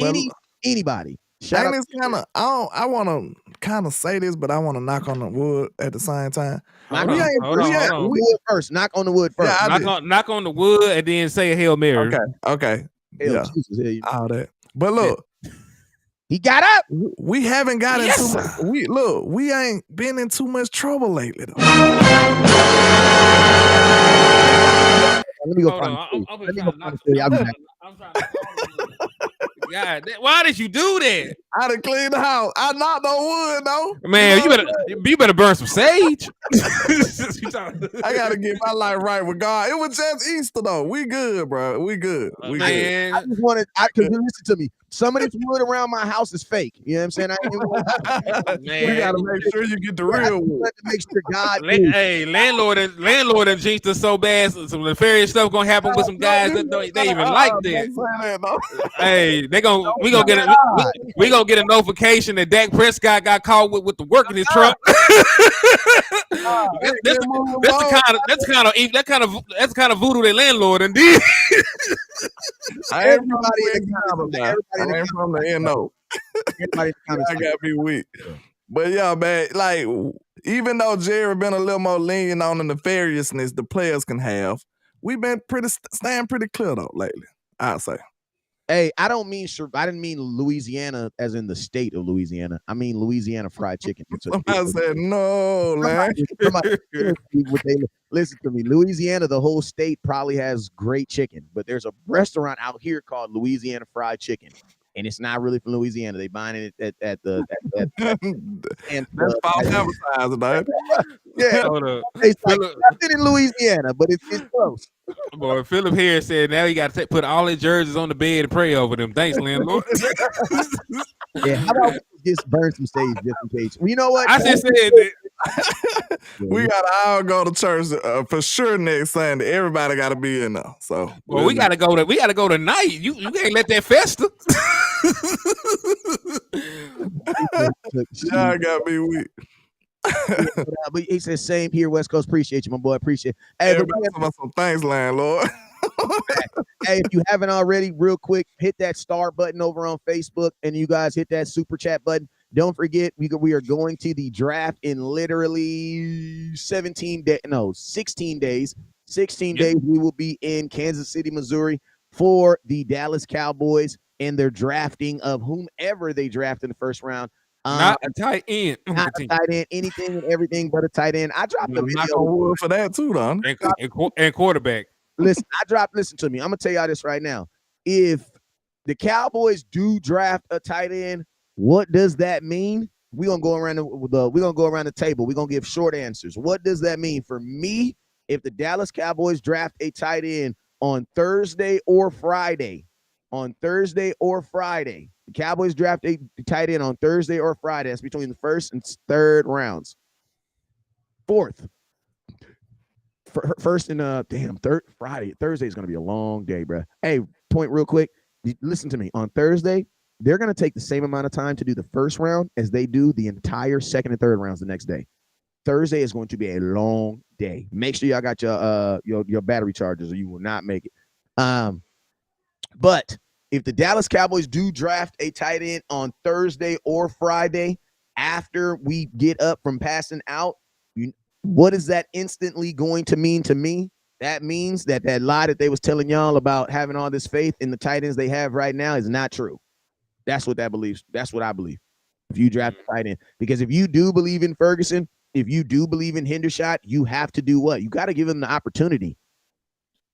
anybody.
I want to kind of say this, but I want to knock on the wood at the same time.
Hold on. First. Knock on the wood first.
Yeah, knock on the wood and then say a Hail Mary.
Okay.
Hell, Jesus,
all that. But look.
He got up.
We haven't got into we ain't been in too much trouble lately though.
Let me go find
God, why did you do that?
I done cleaned the house. I knocked on wood though.
Man, you better burn some sage.
I gotta get my life right with God. It was just Easter though. We good, bro. We good. We
man.
I just wanted, because you listen to me. Some of this wood around my house is fake. You know what I'm saying?
We gotta make sure you get the real wood.
To make sure God.
Hey, landlord and jinxed us so bad. Some nefarious stuff gonna happen with some guys that they even like that. Hey, we gonna get a notification that Dak Prescott got caught with the work in his truck. That's kind of voodoo that landlord and did.
Everybody from the NO. I gotta be weak. But yeah, man, like even though Jerry been a little more lenient on the nefariousness the players can have, we've been staying pretty clear though lately, I'd say.
Hey, I didn't mean Louisiana as in the state of Louisiana. I mean Louisiana fried chicken.
I said no, man.
Listen to me. Louisiana, the whole state probably has great chicken, but there's a restaurant out here called Louisiana Fried Chicken, and it's not really from Louisiana. They buying it at the
and that's false advertising, man.
Yeah, it's like nothing in Louisiana, but it's close.
Boy, Philip Harris said now you got to put all his jerseys on the bed and pray over them. Thanks, landlord.
Yeah, how about we just burn some sage just in case? Well, you know what?
I just said that.
We gotta all go to church for sure next Sunday. Everybody gotta be in there. So
well, we gotta go tonight. You can't let that fester.
Y'all gotta be weak.
But he says same here, West Coast. Appreciate you, my boy. Appreciate.
Hey, some thanks, landlord.
Hey, if you haven't already, real quick, hit that star button over on Facebook, and you guys hit that super chat button. Don't forget, we are going to the draft in literally 16 days. 16 days, we will be in Kansas City, Missouri for the Dallas Cowboys and their drafting of whomever they draft in the first round.
Not a tight end.
Not a tight end. Anything and everything but a tight end. I dropped a
video for that too, Don.
And quarterback.
Listen to me. I'm gonna tell y'all this right now. If the Cowboys do draft a tight end, what does that mean? We're gonna go around the table. We're gonna give short answers. What does that mean for me? If the Dallas Cowboys draft a tight end on Thursday or Friday, the Cowboys draft a tight end on Thursday or Friday. That's between the first and third rounds. First and third Friday. Thursday is going to be a long day, bro. Hey, point real quick. Listen to me. On Thursday, they're going to take the same amount of time to do the first round as they do the entire second and third rounds the next day. Thursday is going to be a long day. Make sure y'all got your battery chargers, or you will not make it. But if the Dallas Cowboys do draft a tight end on Thursday or Friday after we get up from passing out, what is that instantly going to mean to me? That means that lie that they was telling y'all about having all this faith in the tight ends they have right now is not true. That's what that believes. That's what I believe. If you draft a tight end, because if you do believe in Ferguson, if you do believe in Hendershot, you have to do what? You got to give him the opportunity.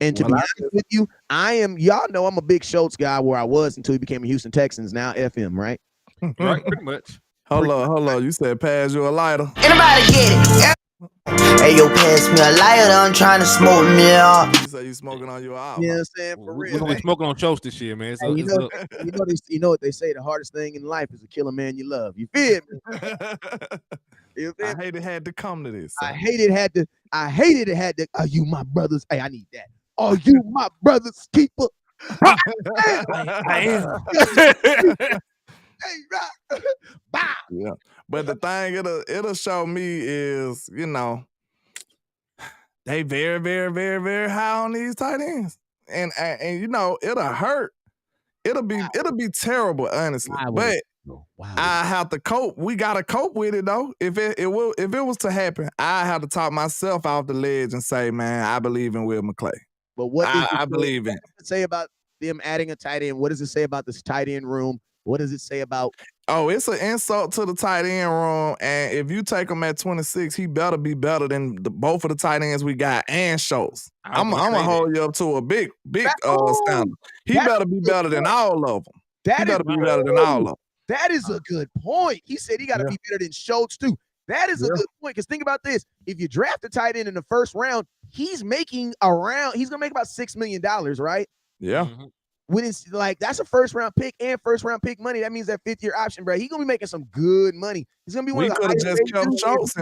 And to be honest with you, y'all know I'm a big Schultz guy where I was until he became a Houston Texans. Now FM, right?
Right, pretty much.
Hold on. You said pass you a lighter.
Anybody get it? Hey, yo, pass me a lighter. I'm trying to smoke me up.
You say you smoking on your album.
You know what I'm saying? For real.
We're gonna be smoking on Schultz this year, man.
You know what they say? The hardest thing in life is to kill a man you love. You feel me?
I hate it had to come to this.
I hated it had to. Are you my brothers? Hey, I need that. Are you my brother's keeper?
I am.
Hey, right. Bow.
Yeah. But the thing it'll show me is, they very, very, very, very high on these tight ends. And it'll hurt. It'll be terrible, honestly. But I have to cope. We gotta cope with it though. If it was to happen, I have to talk myself off the ledge and say, man, I believe in Will McClay.
But what
I believe in.
What does it say about them adding a tight end? What does it say about this tight end room? What does it say about?
Oh, it's an insult to the tight end room. And if you take him at 26, he better be better than both of the tight ends we got and Schultz. I'm gonna hold you up to a big standard. He better be better than all of them. He better be better than all of them.
That is a good point. He said he got to be better than Schultz too. That is a good point. Because think about this: if you draft a tight end in the first round, he's gonna make about $6 million, right?
Yeah.
Mhm.
When it's like that's a first round pick and first round pick money. That means that 5th-year option, bro. He's gonna be making some good money. He's gonna be one
We
of the
could have
highest
just
paid
kept
dudes.
Schultz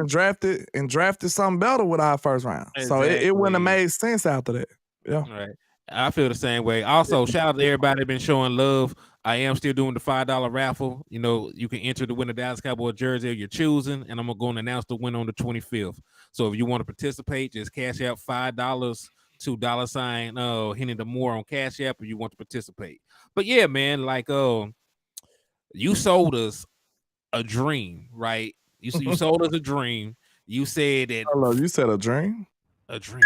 and drafted something better with our first round. So it wouldn't have
Exactly.
made sense after that. Yeah.
Right. I feel the same way. Also, shout out to everybody that been showing love. I am still doing the $5 raffle. You know, you can enter to win a Dallas Cowboy jersey of your choosing, and I'm gonna announce the winner on the 25th. So if you want to participate, just cash out $5 to $sign Henny the More on Cash App if you want to participate. But yeah, man, like you sold us a dream, right? You sold us a dream. You said that
Hello, you said a dream?
a dream.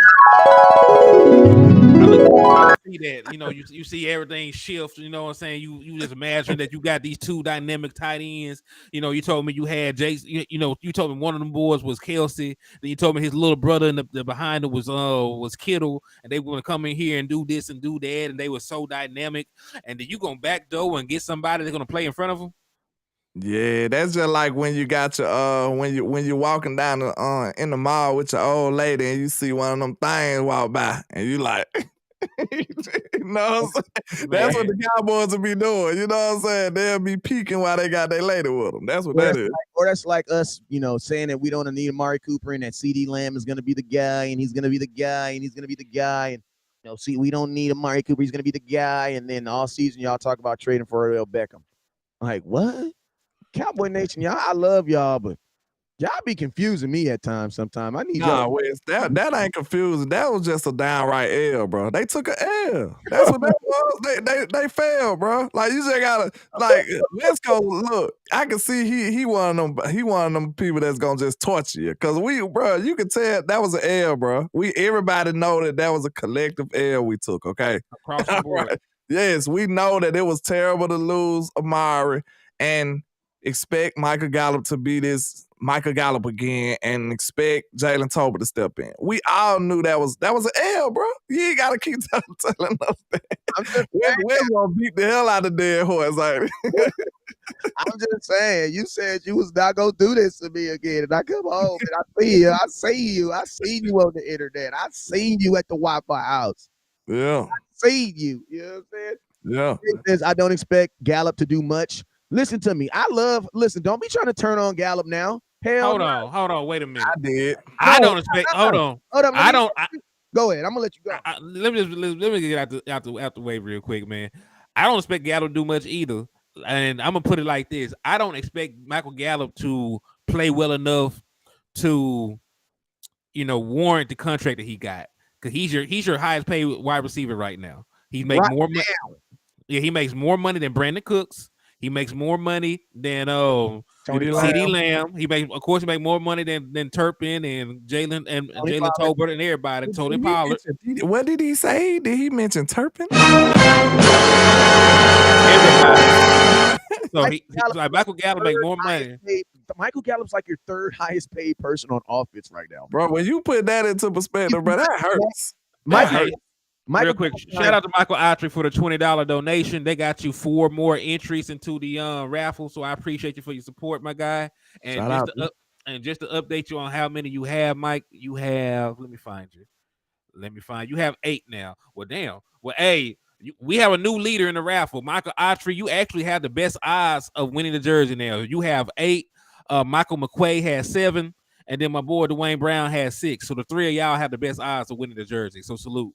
I see that, you see everything shift, you know what I'm saying? You just imagine that you got these two dynamic tight ends. You told me you had Jason, you told me one of them boys was Kelsey, then you told me his little brother in the behind it was Kittle, and they were gonna come in here and do this and do that, and they were so dynamic, and then you gonna backdoor and get somebody that's gonna play in front of them.
Yeah, that's just like when you got your when you're walking down in the mall with your old lady and you see one of them things walk by and you like you know what I'm saying? That's what the Cowboys will be doing. You know what I'm saying? They'll be peeking while they got their lady with them. That's what that is.
That's like us, saying that we don't need Amari Cooper and that CD Lamb is going to be the guy and he's going to be the guy and he's going to be the guy. And, see, we don't need Amari Cooper. He's going to be the guy. And then all season, y'all talk about trading for Odell Beckham. I'm like, what? Cowboy Nation, y'all, I love y'all, but y'all be confusing me at times sometimes. I need y'all.
Wes, that ain't confusing. That was just a downright L, bro. They took an L. That's what that was. They failed, bro. Like you just gotta let's go look. I can see he one of them people that's gonna just torture you. Cause you can tell that was an L, bro. Everybody know that was a collective L we took, okay?
Across the board.
Right. Yes, we know that it was terrible to lose Amari and expect Michael Gallup to be this Michael Gallup again and expect Jalen Tolbert to step in. We all knew that was an L, bro. You ain't gotta keep telling us that. We're gonna beat the hell out of dead horse. Like,
I'm just saying, you said you was not gonna do this to me again, and I come home and I see you. I seen you on the internet. I seen you at the Wi-Fi house.
Yeah.
I seen you. You know what I'm saying?
Yeah.
It says, I don't expect Gallup to do much. Listen to me. Listen, don't be trying to turn on Gallup now.
Hold on, wait a minute.
I did.
I don't expect. Hold on. I don't.
Go ahead. I'm gonna let you go.
Let me get out the way real quick, man. I don't expect Gallup to do much either, and I'm gonna put it like this: I don't expect Michael Gallup to play well enough to, warrant the contract that he got, because he's your highest paid wide receiver right now. He makes more money. Yeah, he makes more money than Brandon Cooks. He makes more money than CD Lamb. He makes more money than Turpin and Jalen and Jalen Tolbert and everybody. Tony Pollard.
What did he say? Did he mention Turpin?
Everybody. So Michael Gallup make more money.
Michael Gallup's like your third highest paid person on offense right now,
bro. When you put that into perspective, bro, that hurts.
Real quick, shout out to Michael Autry for the $20 donation. They got you 4 more entries into the raffle, so I appreciate you for your support, my guy. And just to update you on how many you have, Mike, you have. Let me find you. You have 8 now. Well, damn. Well, hey, we have a new leader in the raffle, Michael Autry. You actually have the best odds of winning the jersey now. You have 8. Michael McQuay has 7, and then my boy Dwayne Brown has 6. So the 3 of y'all have the best odds of winning the jersey. So salute.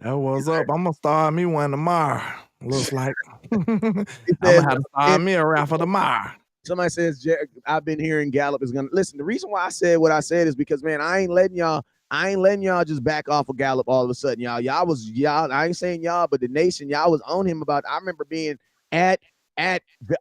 That was up. I'm gonna start me one tomorrow. Looks like I'm gonna have to start me a raffle tomorrow.
Somebody says I've been hearing Gallup is gonna listen. The reason why I said what I said is because, man, I ain't letting y'all just back off of Gallup all of a sudden, y'all. I ain't saying y'all, but the nation, y'all was on him about. I remember being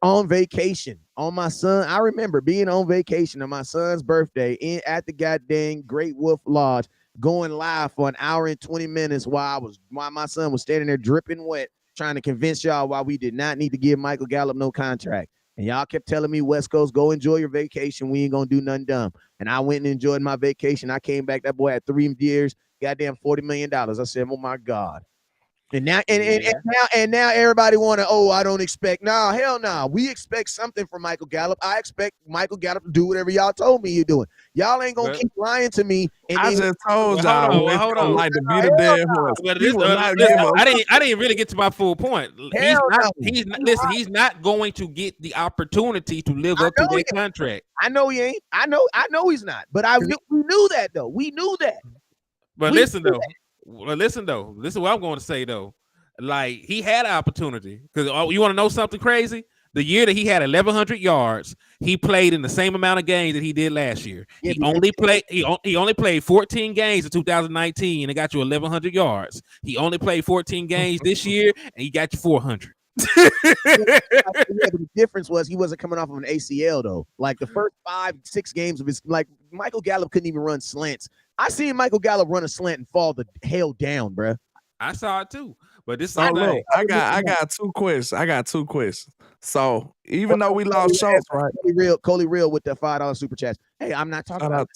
on vacation on my son. I remember being on vacation on my son's birthday at the goddamn Great Wolf Lodge, going live for an hour and 20 minutes while my son was standing there dripping wet, trying to convince y'all why we did not need to give Michael Gallup no contract. And y'all kept telling me, West Coast, go enjoy your vacation. We ain't gonna do nothing dumb. And I went and enjoyed my vacation. I came back. That boy had 3 years, goddamn $40 million. I said, oh my God. And now everybody want to, I don't expect. Nah, hell nah. We expect something from Michael Gallup. I expect Michael Gallup to do whatever y'all told me you're doing. Y'all ain't gonna keep lying to me. And
I just told y'all,
hold on.
like to beat a dead horse.
I didn't really get to my full point. He's not going to get the opportunity to live up to that contract.
I know he ain't. I know he's not. But we knew that though. We knew that.
But listen though. Listen what I'm going to say though. Like he had an opportunity because you want to know something crazy? The year that he had 1,100 yards, he played in the same amount of games that he did last year. He only played 14 games in 2019 and got you 1,100 yards. He only played 14 games this year and he got you 400.
The difference was he wasn't coming off of an ACL though. Like the first 5-6 games of his, like Michael Gallup couldn't even run slants. I seen Michael Gallup run a slant and fall the hell down, bro.
I saw it too. But this
I got two questions. So even though we lost Schultz, right?
Coley Real with that $5 super chat. Hey, I'm not talking about.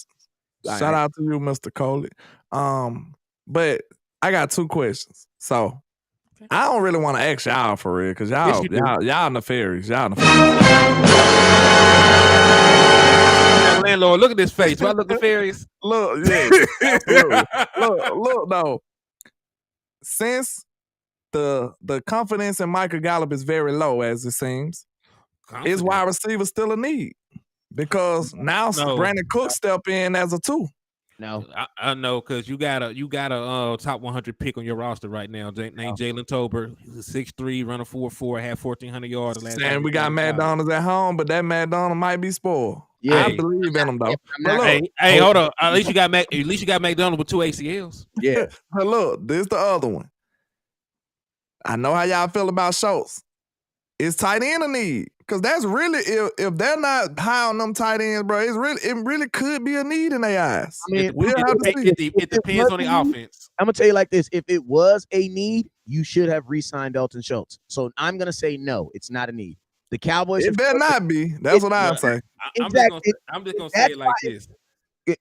Shout out to you, Mr. Coley. But I got two questions. So I don't really want to ask y'all for real, because y'all nefarious.
Landlord, look at this face. Do I look nefarious?
Look, yeah. look, though. Since the confidence in Michael Gallup is very low, as it seems, is wide receiver still a need? Because now Brandon Cook step in as a 2.
No, I know, because you got a top 100 pick on your roster right now named Jalen Tolbert. He's 6'3", running 4.4, had 1,400 yards last time.
And we got Matt Donald at home, but that Matt Donald might be spoiled. Yeah, I believe in him though.
Hey, hold on. At least you got McDonald with 2 ACLs.
Yeah.
But look, this is the other one. I know how y'all feel about Schultz. Is tight end a need? Because that's really, if they're not high on them tight ends, bro, it really could be a need in their eyes.
I mean, it depends on the offense.
I'm gonna tell you like this: if it was a need, you should have re-signed Dalton Schultz. So I'm gonna say no, it's not a need. The Cowboys.
It better not be. That's what I'm saying.
Exactly.
I'm just gonna say it like this.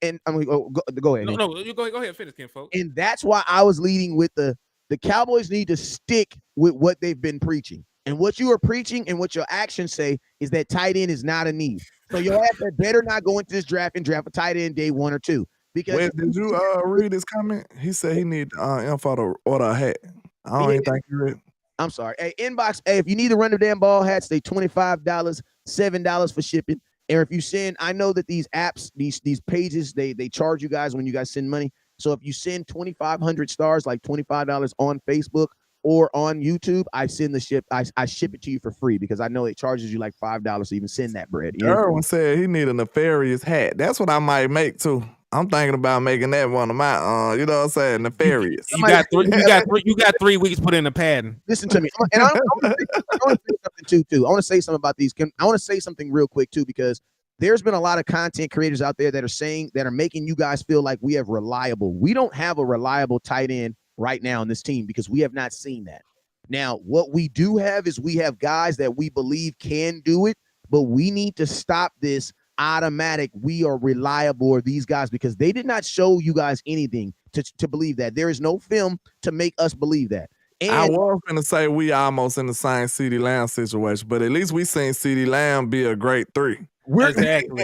And I'm gonna go ahead.
No, you go ahead, finish, Ken, folks.
And that's why I was leading with the Cowboys need to stick with what they've been preaching. And what you are preaching and what your actions say is that tight end is not a need. So your ass better not go into this draft and draft a tight end day 1 or 2. Because
did you read his comment? He said he need info to order a hat. I don't even think you read.
I'm sorry. Hey, inbox. Hey, if you need to run the damn ball hats, they $25, $7 for shipping. And if you send, I know that these apps, these pages, they charge you guys when you guys send money. So if you send 2,500 stars, like $25 on Facebook or on YouTube, I send the ship. I ship it to you for free because I know it charges you like $5 to even send that bread.
Erwin said he need a nefarious hat. That's what I might make too. I'm thinking about making that one of my, you know what I'm saying, nefarious.
You got 3 weeks put in the padding.
Listen to me, and I want to say something too. I want to say something about these. I want to say something real quick too, because there's been a lot of content creators out there that are making you guys feel like we have reliable. We don't have a reliable tight end right now in this team because we have not seen that. Now, what we do have is we have guys that we believe can do it, but we need to stop this automatic we are reliable or these guys, because they did not show you guys anything to believe that. There is no film to make us believe that. And
I was going to say we almost in the same CeeDee Lamb situation, but at least we seen CeeDee Lamb be a great 3.
Exactly.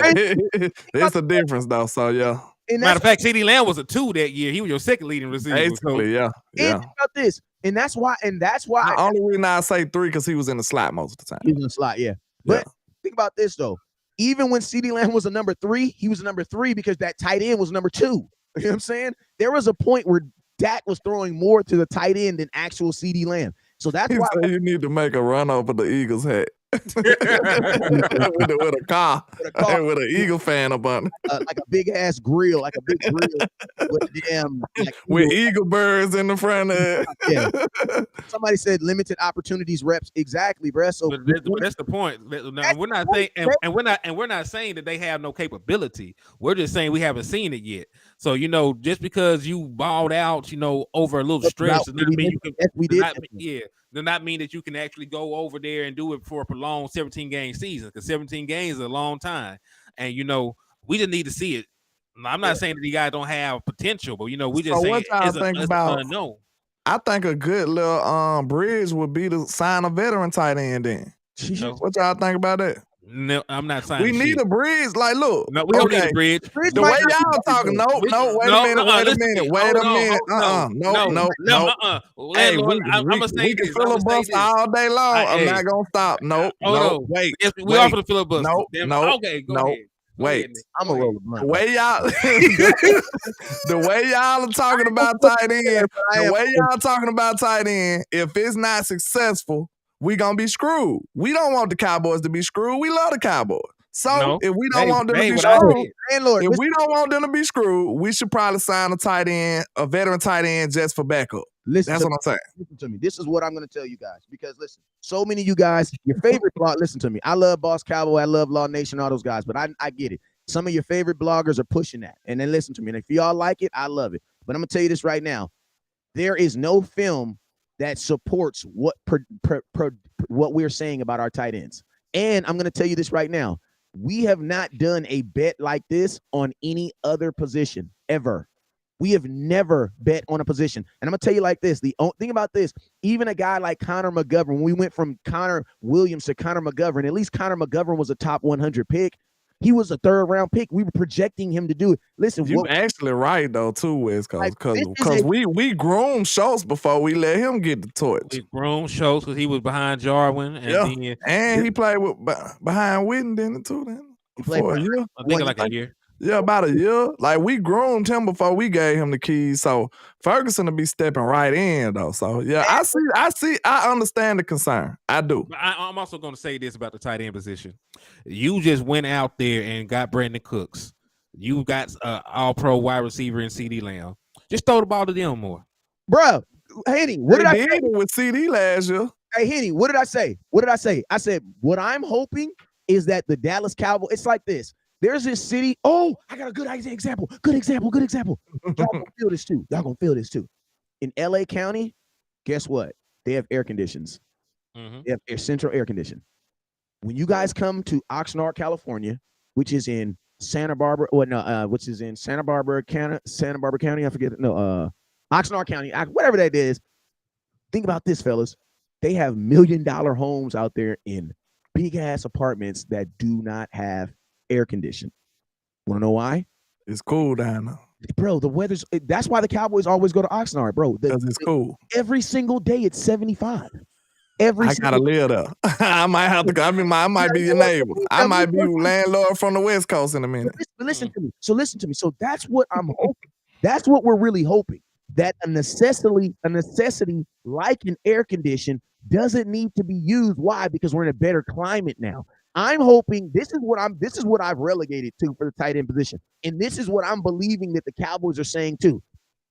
It's a difference though, so yeah.
Matter of fact, CeeDee Lamb was a 2 that year. He was your second leading receiver.
Basically, yeah.
And think about this, and that's why.
The only reason I say 3 because he was in the slot most of the time.
He was in the slot, yeah. But think about this though. Even when CeeDee Lamb was a number 3, he was a number 3 because that tight end was number 2. You know what I'm saying? There was a point where Dak was throwing more to the tight end than actual CeeDee Lamb. So that's why
you need to make a run over the Eagles hat. with a car and with an Eagle fan up on it.
Like a big ass grill, like a big grill with damn
with eagle birds in the front of it.
Yeah. Somebody said limited opportunities reps. Exactly, bro. So
but that's the point. We're not saying we're not saying that they have no capability. We're just saying we haven't seen it yet. So just because you balled out, over a little stretch does not mean you can. Does not mean that you can actually go over there and do it for a prolonged 17-game season, because 17 games is a long time. And, we just need to see it. I'm not saying that you guys don't have potential, but, we just saying it's unknown.
I think a good little bridge would be to sign a veteran tight end then.
No.
What y'all think about that?
No, I'm not signing.
We need a bridge. Like, look.
No, we don't need a bridge.
The way y'all talking, no, wait a minute. No. Hey,
I'm gonna say
we can filibuster all day long. I'm not gonna stop. Nope. Wait.
We are for the filibuster.
No.
Okay, go ahead.
Wait,
I'm a roll of blunt.
The way y'all, the way y'all are talking about tight end, if it's not successful, we gonna be screwed. We don't want the Cowboys to be screwed. We love the Cowboys. So if we don't want them to be screwed, if we don't want them to be screwed, we should probably sign a tight end, a veteran tight end, just for backup. That's what I'm saying.
Listen to me. This is what I'm going to tell you guys. Because listen, so many of you guys, your favorite blog, listen to me. I love Boss Cowboy. I love Law Nation, all those guys. But I get it. Some of your favorite bloggers are pushing that. And then listen to me. And if y'all like it, I love it. But I'm going to tell you this right now. There is no film that supports what we're saying about our tight ends. And I'm going to tell you this right now. We have not done a bet like this on any other position ever. We have never bet on a position. And I'm going to tell you like this. The thing about this, even a guy like Connor McGovern, when we went from Connor Williams to Connor McGovern, at least Connor McGovern was a top 100 pick. He was a third-round pick. We were projecting him to do it. Listen,
you actually right though too, Wes, because we groomed Schultz before we let him get the torch.
We groomed Schultz because he was behind Jarwin,
and he played behind Whitten, didn't it too? Then
he played
for a year.
I think like a year.
Yeah, about a year. Like we groomed him before we gave him the keys. So Ferguson will be stepping right in though. So yeah, I understand the concern. I do.
But I'm also going to say this about the tight end position. You just went out there and got Brandon Cooks. You got all-pro wide receiver in CD Lamb. Just throw the ball to them more,
bro. Henny, what did I say
with CD last year?
Hey, Henny, what did I say? I said what I'm hoping is that the Dallas Cowboys. It's like this. There's this city. Oh, I got a good example. Good example. Y'all gonna feel this too. In LA County, guess what? They have air conditions.
Mm-hmm.
They have central air condition. When you guys come to Oxnard, California, which is in Santa Barbara, which is in Santa Barbara County. I forget. Oxnard County, whatever that is. Think about this, fellas. They have $1 million homes out there in big ass apartments that do not have air conditioning. Want to know why?
It's cool down there.
Bro, the weather's that's why the Cowboys always go to Oxnard, bro.
Because it's cool.
Every single day it's 75.
I gotta live there. I might have to. I might be your neighbor. I might be landlord from the West Coast in a minute.
But listen to me. So that's what I'm hoping. That's what we're really hoping. That a necessity like an air condition doesn't need to be used. Why? Because we're in a better climate now. I'm hoping this is what I've relegated to for the tight end position. And this is what I'm believing that the Cowboys are saying too.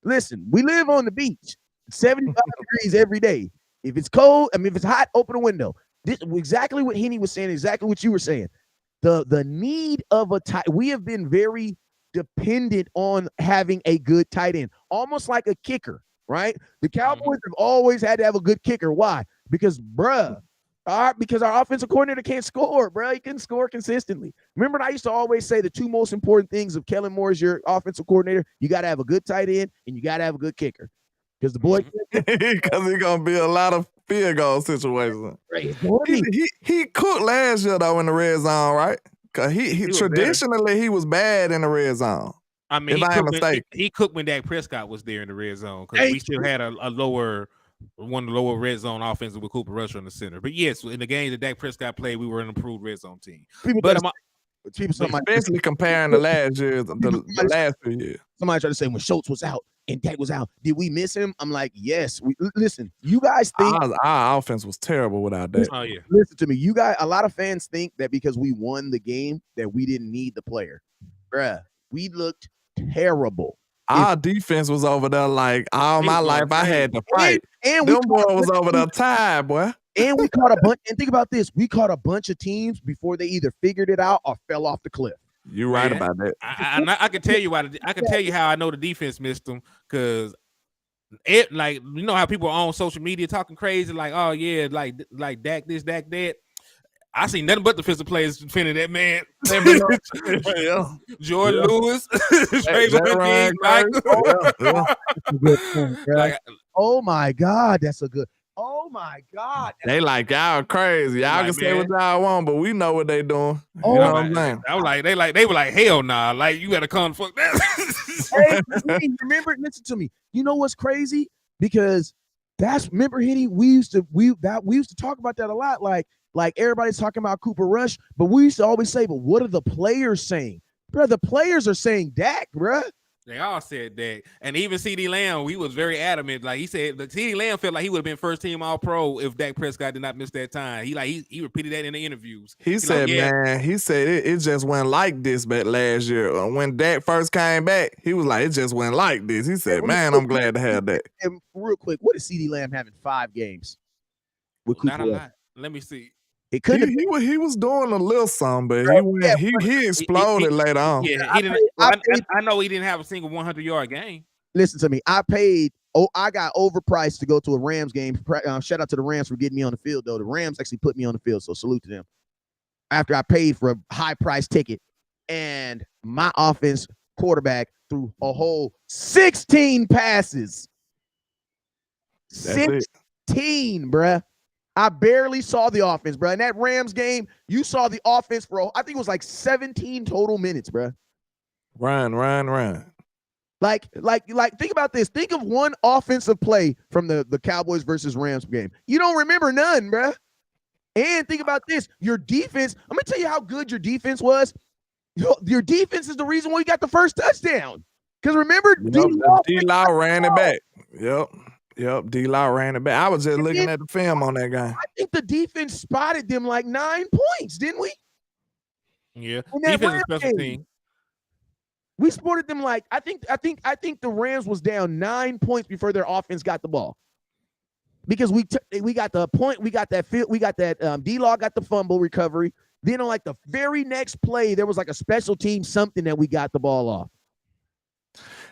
Listen, we live on the beach, 75 degrees every day. If it's cold, if it's hot, open a window. This exactly what Henny was saying, exactly what you were saying. The need of a tight, we have been very dependent on having a good tight end, almost like a kicker, right? The Cowboys have always had to have a good kicker. Why? Because our offensive coordinator can't score, bro. He can score consistently. Remember, I used to always say the two most important things of Kellen Moore as your offensive coordinator: you got to have a good tight end and you got to have a good kicker. Because the boy,
because he's gonna be a lot of field goal situations.
Right.
He cooked last year though in the red zone, right? Because he traditionally he was bad in the red zone.
I mean, he cooked when Dak Prescott was there in the red zone because we still had one of the lower red zone offenses with Cooper Rush on the center. But yes, in the game that Dak Prescott played, we were an improved red zone team.
Especially comparing the last year, the last 2 years.
Somebody tried to say when Schultz was out and Dak was out, did we miss him? I'm like, yes. Listen, you guys think
our offense was terrible without that.
Oh yeah.
Listen to me, you guys. A lot of fans think that because we won the game that we didn't need the player. Bruh, we looked terrible.
Our defense was over there like all my life. I had to fight. And them boy was over there tired, boy.
And we caught a bunch. And think about this: we caught a bunch of teams before they either figured it out or fell off the cliff.
You're right about that.
I can tell you why. I can tell you how I know the defense missed them because it, like, you know how people are on social media talking crazy, like, oh yeah, like Dak this, Dak that. I seen nothing but defensive players defending that man. Jordan Lewis, Trayvon Michael.
Like, oh my God, that's a good. Oh my God,
they like y'all crazy. Y'all can say what y'all want, but we know what they doing.
Oh,
you know what I'm saying?
I was like, they were like, hell nah, like you gotta come fuck
that. Hey, remember? Listen to me. You know what's crazy? Because remember, Henny. We used to talk about that a lot. Like everybody's talking about Cooper Rush, but we used to always say, but what are the players saying? Bro, the players are saying Dak, bro.
They all said that. And even CD Lamb, he was very adamant. Like he said, CD Lamb felt like he would have been first team all pro if Dak Prescott did not miss that time. He repeated that in the interviews.
He said, it just went like this back last year. When Dak first came back, he was like, it just went like this. He said, man, I'm glad to have that.
And real quick, what did CD Lamb have in 5 games? With Cooper
not a lot. Let me see.
It could
he was doing a little something, but he exploded later on.
Yeah, I know he didn't have a single 100-yard game.
Listen to me. I got overpriced to go to a Rams game. Shout out to the Rams for getting me on the field, though. The Rams actually put me on the field, so salute to them. After I paid for a high price ticket, and my offense quarterback threw a whole 16 passes. 16, bruh. I barely saw the offense, bro. In that Rams game, you saw the offense for, I think it was like 17 total minutes, bro.
Run.
Like, think about this. Think of one offensive play from the Cowboys versus Rams game. You don't remember none, bro. And think about this. Your defense, I'm going to tell you how good your defense was. Your defense is the reason why you got the first touchdown. Because remember,
D-Law ran it back. Yep, D-Law ran it back. I was just looking at the film on that guy.
I think the defense spotted them like 9 points, didn't we?
Yeah, defense is special team.
We spotted them like I think the Rams was down 9 points before their offense got the ball. Because we got the point, we got that D-Law got the fumble recovery. Then on like the very next play, there was like a special team something that we got the ball off.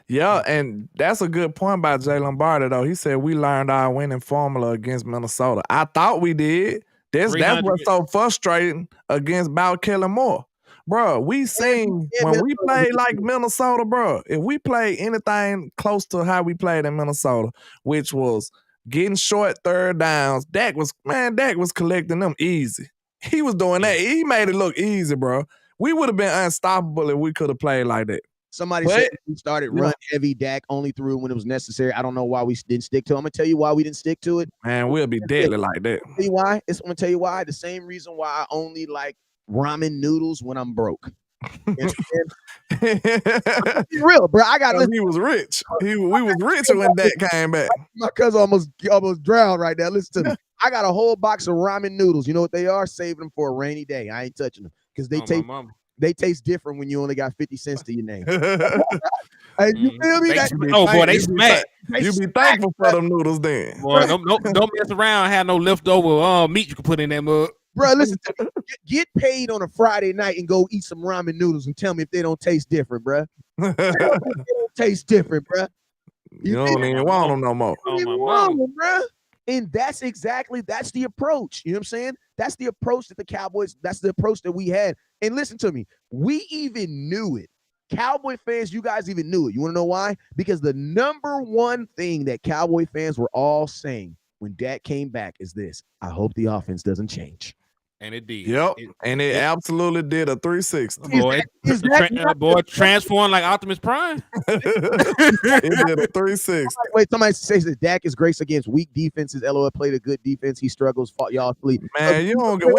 Yeah, and that's a good point by Jay Lombardi, though. He said we learned our winning formula against Minnesota. I thought we did. That's what's so frustrating against Kellen Moore. Bro, we seen when we played like Minnesota, bro, if we played anything close to how we played in Minnesota, which was getting short third downs, Dak was collecting them easy. He was doing that. He made it look easy, bro. We would have been unstoppable if we could have played like that.
Somebody said we started run heavy. Dak only threw when it was necessary. I don't know why we didn't stick to it. I'm going to tell you why we didn't stick to it.
Man, we'll be deadly like that.
Tell you why? I'm going to tell you why. The same reason why I only like ramen noodles when I'm broke. Real, bro.
He was rich. We was rich when Dak came back.
My cousin almost drowned right now. Listen to me. I got a whole box of ramen noodles. You know what they are? Saving them for a rainy day. I ain't touching them because they taste different when you only got 50 cents to your name. Hey, you feel me?
They smack.
You be thankful for them noodles then.
Boy, don't mess around. Have no leftover meat you can put in that mug.
Bro, listen to me. Get paid on a Friday night and go eat some ramen noodles and tell me if they don't taste different, bro. They don't taste different, bro.
You don't even want them no more.
Bro. And that's the approach. You know what I'm saying? That's the approach that the Cowboys, that's the approach that we had. And listen to me, we even knew it. Cowboy fans, you guys even knew it. You want to know why? Because the number one thing that Cowboy fans were all saying when Dak came back is this: I hope the offense doesn't change.
And it did.
Yep. And it absolutely did a 360.
Boy, transformed like Optimus Prime.
It did a 360.
Wait, somebody says that Dak is grace against weak defenses. LOL played a good defense. He struggles. Fought y'all sleep.
Man, we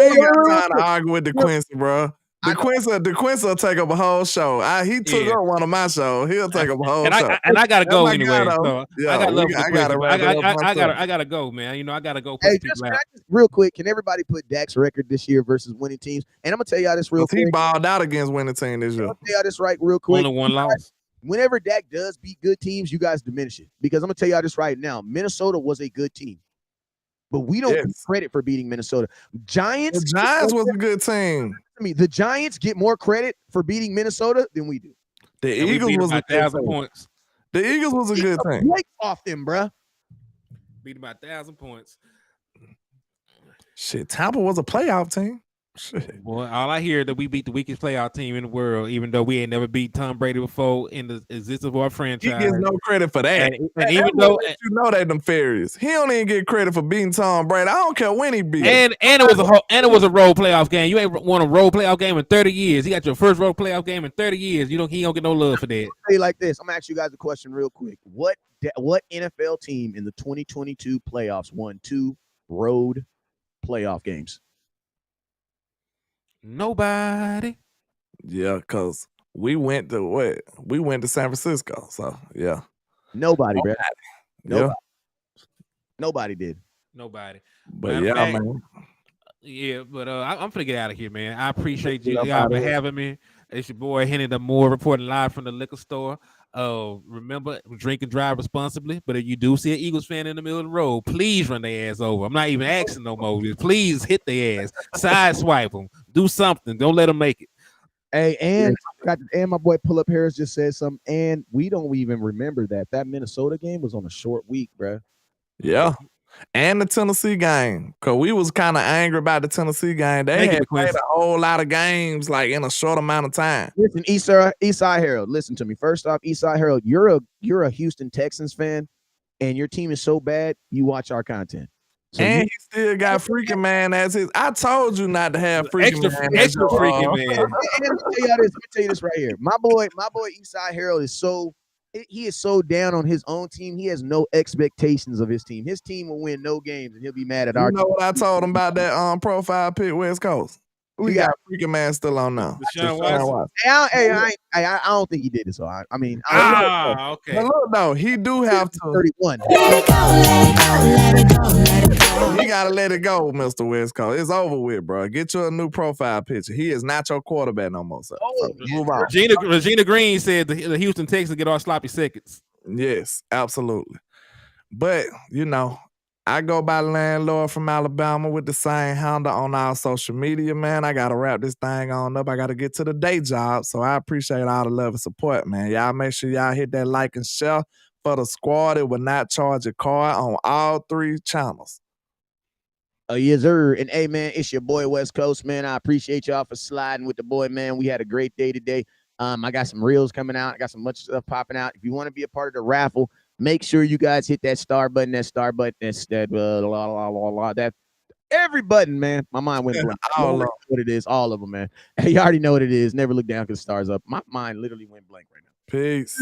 ain't got time to argue with DeQuincy, bro. DeQuincy will take up a whole show. He took up one of my shows. He'll take up a whole show.
And I gotta go anyway. So
yeah,
I gotta go, man. You know, I gotta go.
Hey, just real quick, can everybody put Dak's record this year versus winning teams? And I'm gonna tell y'all this real quick.
He balled out against winning team this year.
I'm gonna tell y'all this real quick.
Only one loss.
Whenever Dak does beat good teams, you guys diminish it. Because I'm gonna tell y'all this right now. Minnesota was a good team. But we don't get credit for beating Minnesota. The Giants
was a good team.
The Giants get more credit for beating Minnesota than we do.
The Eagles was a 1,000
points.
The Eagles was a good team.
Break off them, bro.
Beat by 1,000 points.
Shit, Tampa was a playoff team. Shit.
Boy, all I hear is that we beat the weakest playoff team in the world, even though we ain't never beat Tom Brady before in the existence of our
He
franchise.
gets no credit for that.
And even though,
you know they nefarious. He don't even get credit for beating Tom Brady. I don't care when he beat.
and it was a road playoff game. You ain't won a road playoff game in 30 years. You got your first road playoff game in 30 years. He don't get no love for that.
I'll say like this. I'm gonna ask you guys a question real quick. What NFL team in the 2022 playoffs won 2 road playoff games?
Nobody.
Yeah, because we went to what? We went to San Francisco. So yeah.
Nobody, bro.
Yeah.
Nobody did.
Nobody.
But yeah, man.
Yeah, but I'm finna get out of here, man. I appreciate you y'all for having me. It's your boy Henny the Moore reporting live from the liquor store. Remember, drink and drive responsibly. But if you do see an Eagles fan in the middle of the road, please run their ass over. I'm not even asking no more. Please hit their ass, sideswipe them, do something. Don't let them make it.
Hey, and my boy Pull Up Harris just said something, and we don't even remember that Minnesota game was on a short week, bro.
Yeah. And the Tennessee game, because we was kind of angry about the Tennessee game. They had played a whole lot of games like in a short amount of time.
Listen, Eastside Herald, listen to me. First off, Eastside Herald, you're a Houston Texans fan, and your team is so bad, you watch our content. So
and he still got Freaking Man as his. I told you not to have Freaking Man.
Extra Freaking Man.
And let me tell you this right here. My boy Eastside Herald is so down on his own team. He has no expectations of his team. His team will win no games, and he'll be mad at our team.
You know what I told him about that profile pick West Coast? We got Freaking Man still on now.
Deshaun Watson.
I don't think he did it. So I mean,
okay.
But look, though, he do have to
31.
You gotta let it go, Mr. West Coast. It's over with, bro. Get you a new profile picture. He is not your quarterback no more, sir. So move on.
Regina Green said the Houston Texans get our sloppy seconds.
Yes, absolutely. But you know, I go by Landlord from Alabama with the same handle on our social media, man. I gotta wrap this thing on up. I gotta get to the day job. So I appreciate all the love and support, man. Y'all make sure y'all hit that like and share for the squad. It will not charge a card on all 3 channels.
Yes, sir. And hey, man, it's your boy West Coast, man. I appreciate y'all for sliding with the boy, man. We had a great day today. I got some reels coming out. I got some much stuff popping out. If you want to be a part of the raffle, make sure you guys hit that star button. That's that every button, man. My mind went blank. What it is, all of them, man. You already know what it is. Never look down because the stars up. My mind literally went blank right now.
Peace.